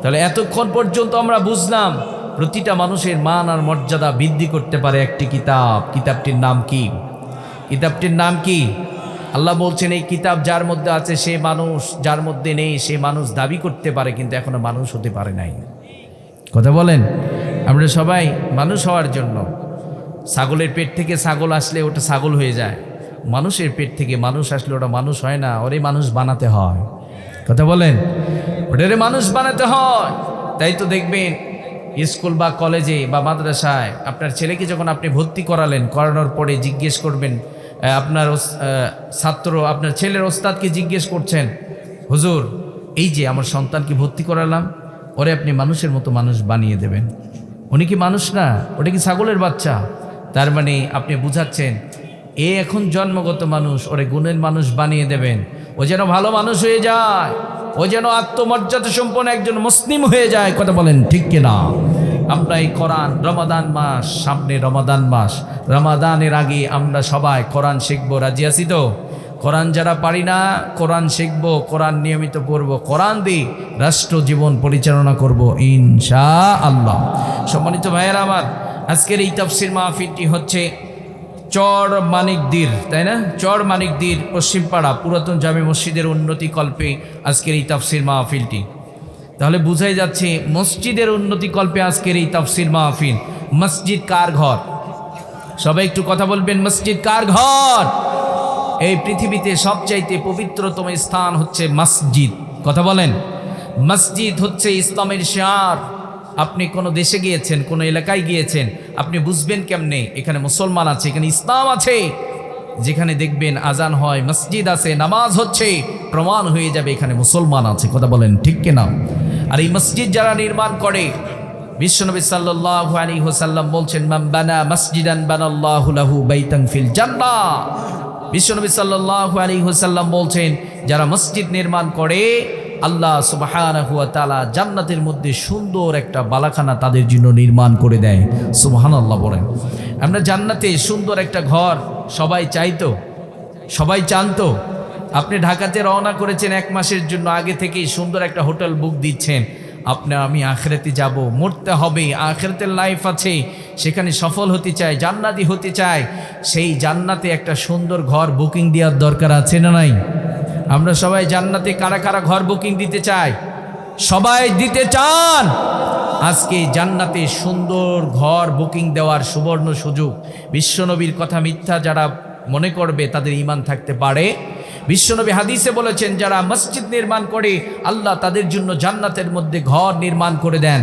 তাহলে এতক্ষণ পর্যন্ত আমরা বুঝলাম প্রতিটা মানুষের মান আর মর্যাদা বৃদ্ধি করতে পারে একটি কিতাব। কিতাবটির নাম কি? কিতাবটির নাম কি? আল্লাহ বলছেন এই কিতাব যার মধ্যে আছে সে মানুষ, যার মধ্যে নেই সে মানুষ দাবি করতে পারে কিন্তু এখনো মানুষ হতে পারে নাই। কথা বলেন? আমরা সবাই মানুষ হওয়ার জন্য, ছাগলের পেট থেকে ছাগল আসলে ওটা ছাগল হয়ে যায়, মানুষের পেট থেকে মানুষ আসলে ওটা মানুষ হয় না, ওরে মানুষ বানাতে হয়। কথা বলেন? ওটারে মানুষ বানাতে হয়। তাই তো দেখবেন স্কুল বা কলেজে বা মাদ্রাসায় আপনার ছেলেকে যখন আপনি ভর্তি করালেন, করানোর পরে জিজ্ঞেস করবেন, আপনার ছাত্র আপনার ছেলের ওস্তাদকে জিজ্ঞেস করছেন, হুজুর এই যে আমার সন্তানকে ভর্তি করালাম, ওরে আপনি মানুষের মতো মানুষ বানিয়ে দেবেন। উনি কি মানুষ না, ওটা কি ছাগলের বাচ্চা? তার মানে আপনি বুঝাচ্ছেন এ এখন জন্মগত মানুষ, ওরে গুণের মানুষ বানিয়ে দেবেন, ও যেন ভালো মানুষ হয়ে যায়, ও যেন আত্মমর্যাদা সম্পন্ন একজন মুসলিম হয়ে যায়। কথা বলেন ঠিক কিনা? আমরা এই কোরআন, রমাদান মাস সামনে, রমাদান মাস, রমাদানের আগে আমরা সবাই কোরআন শিখবো। রাজি আছি তো? কোরআন যারা পারি না কোরআন শিখবো, কোরআন নিয়মিত পড়বো, কোরআন দিয়ে রাষ্ট্র জীবন পরিচালনা করব ইনশাআল্লাহ। সম্মানিত ভাইয়েরা আমার, আজকের এই তাফসীর মাহফিলটি হচ্ছে চর মানিকদির, তাই না? চর মানিকদির পশ্চিমপাড়া পুরাতন জামে মসজিদের উন্নতি কল্পে আজকের এই তাফসীর মাহফিলটি। তাহলে বুঝাই যাচ্ছে মসজিদের উন্নতি কল্পে আজকের এই তাফসীর মাহফিল। মসজিদ কার ঘর? সবাই একটু কথা বলবেন, মসজিদ কার ঘর? এই পৃথিবীতে সবচাইতে পবিত্রতম স্থান হচ্ছে মসজিদ। কথা বলেন? মসজিদ হচ্ছে ইসলামের শিয়ার। আপনি কোনো দেশে গিয়েছেন, কোনো এলাকায় গিয়েছেন, আপনি বুঝবেন কেমনে এখানে মুসলমান আছে, এখানে ইসলাম আছে? যেখানে দেখবেন আজান হয়, মসজিদ আছে, নামাজ হচ্ছে, প্রমাণ হয়ে যাবে এখানে মুসলমান আছে। কথা বলেন ঠিক কিনা? আর এই মসজিদ যারা নির্মাণ করে, বিশ্বনবী সাল্লাল্লাহু আলাইহি ওয়াসাল্লাম বলছেন, মান বানা মসজিদান বানাল্লাহু লাহু বাইতান ফিল জান্নাহ। বিশ্বনবী সাল্লাল্লাহু আলাইহি ওয়াসাল্লাম বলছেন, যারা মসজিদ নির্মাণ করে আল্লাহ সুবহানাহু ওয়া তাআলা জান্নাতের মধ্যে সুন্দর একটা বালাখানা তাদের জন্য নির্মাণ করে দেয়। সুবহানাল্লাহ বলেন। আমরা জান্নাতে সুন্দর একটা ঘর সবাই চাইতো, সবাই চানতো। আপনি ঢাকাতে রওনা করেছেন 1 মাসের জন্য, আগে থেকেই সুন্দর একটা হোটেল বুক দিচ্ছেন। আপনার আমি আখিরাতে যাব, মরতে হবে, আখিরাতের লাইফ আছে, সেখানে সফল হতে চাই, জান্নাতি হতে চাই। সেই জান্নাতে একটা সুন্দর ঘর বুকিং দেওয়ার দরকার আছে না নাই? আমরা সবাই জান্নাতে কারা কারা ঘর বুকিং দিতে চাই? সবাই দিতে চান। আজকে জান্নাতে সুন্দর ঘর বুকিং দেওয়ার সুবর্ণ সুযোগ। বিশ্বনবীর কথা মিথ্যা যারা মনে করবে তাদের ঈমান থাকতে পারে। বিশ্বনবী হাদিসে বলেছেন, যারা মসজিদ নির্মাণ করে আল্লাহ তাদের জন্য জান্নাতের মধ্যে ঘর নির্মাণ করে দেন।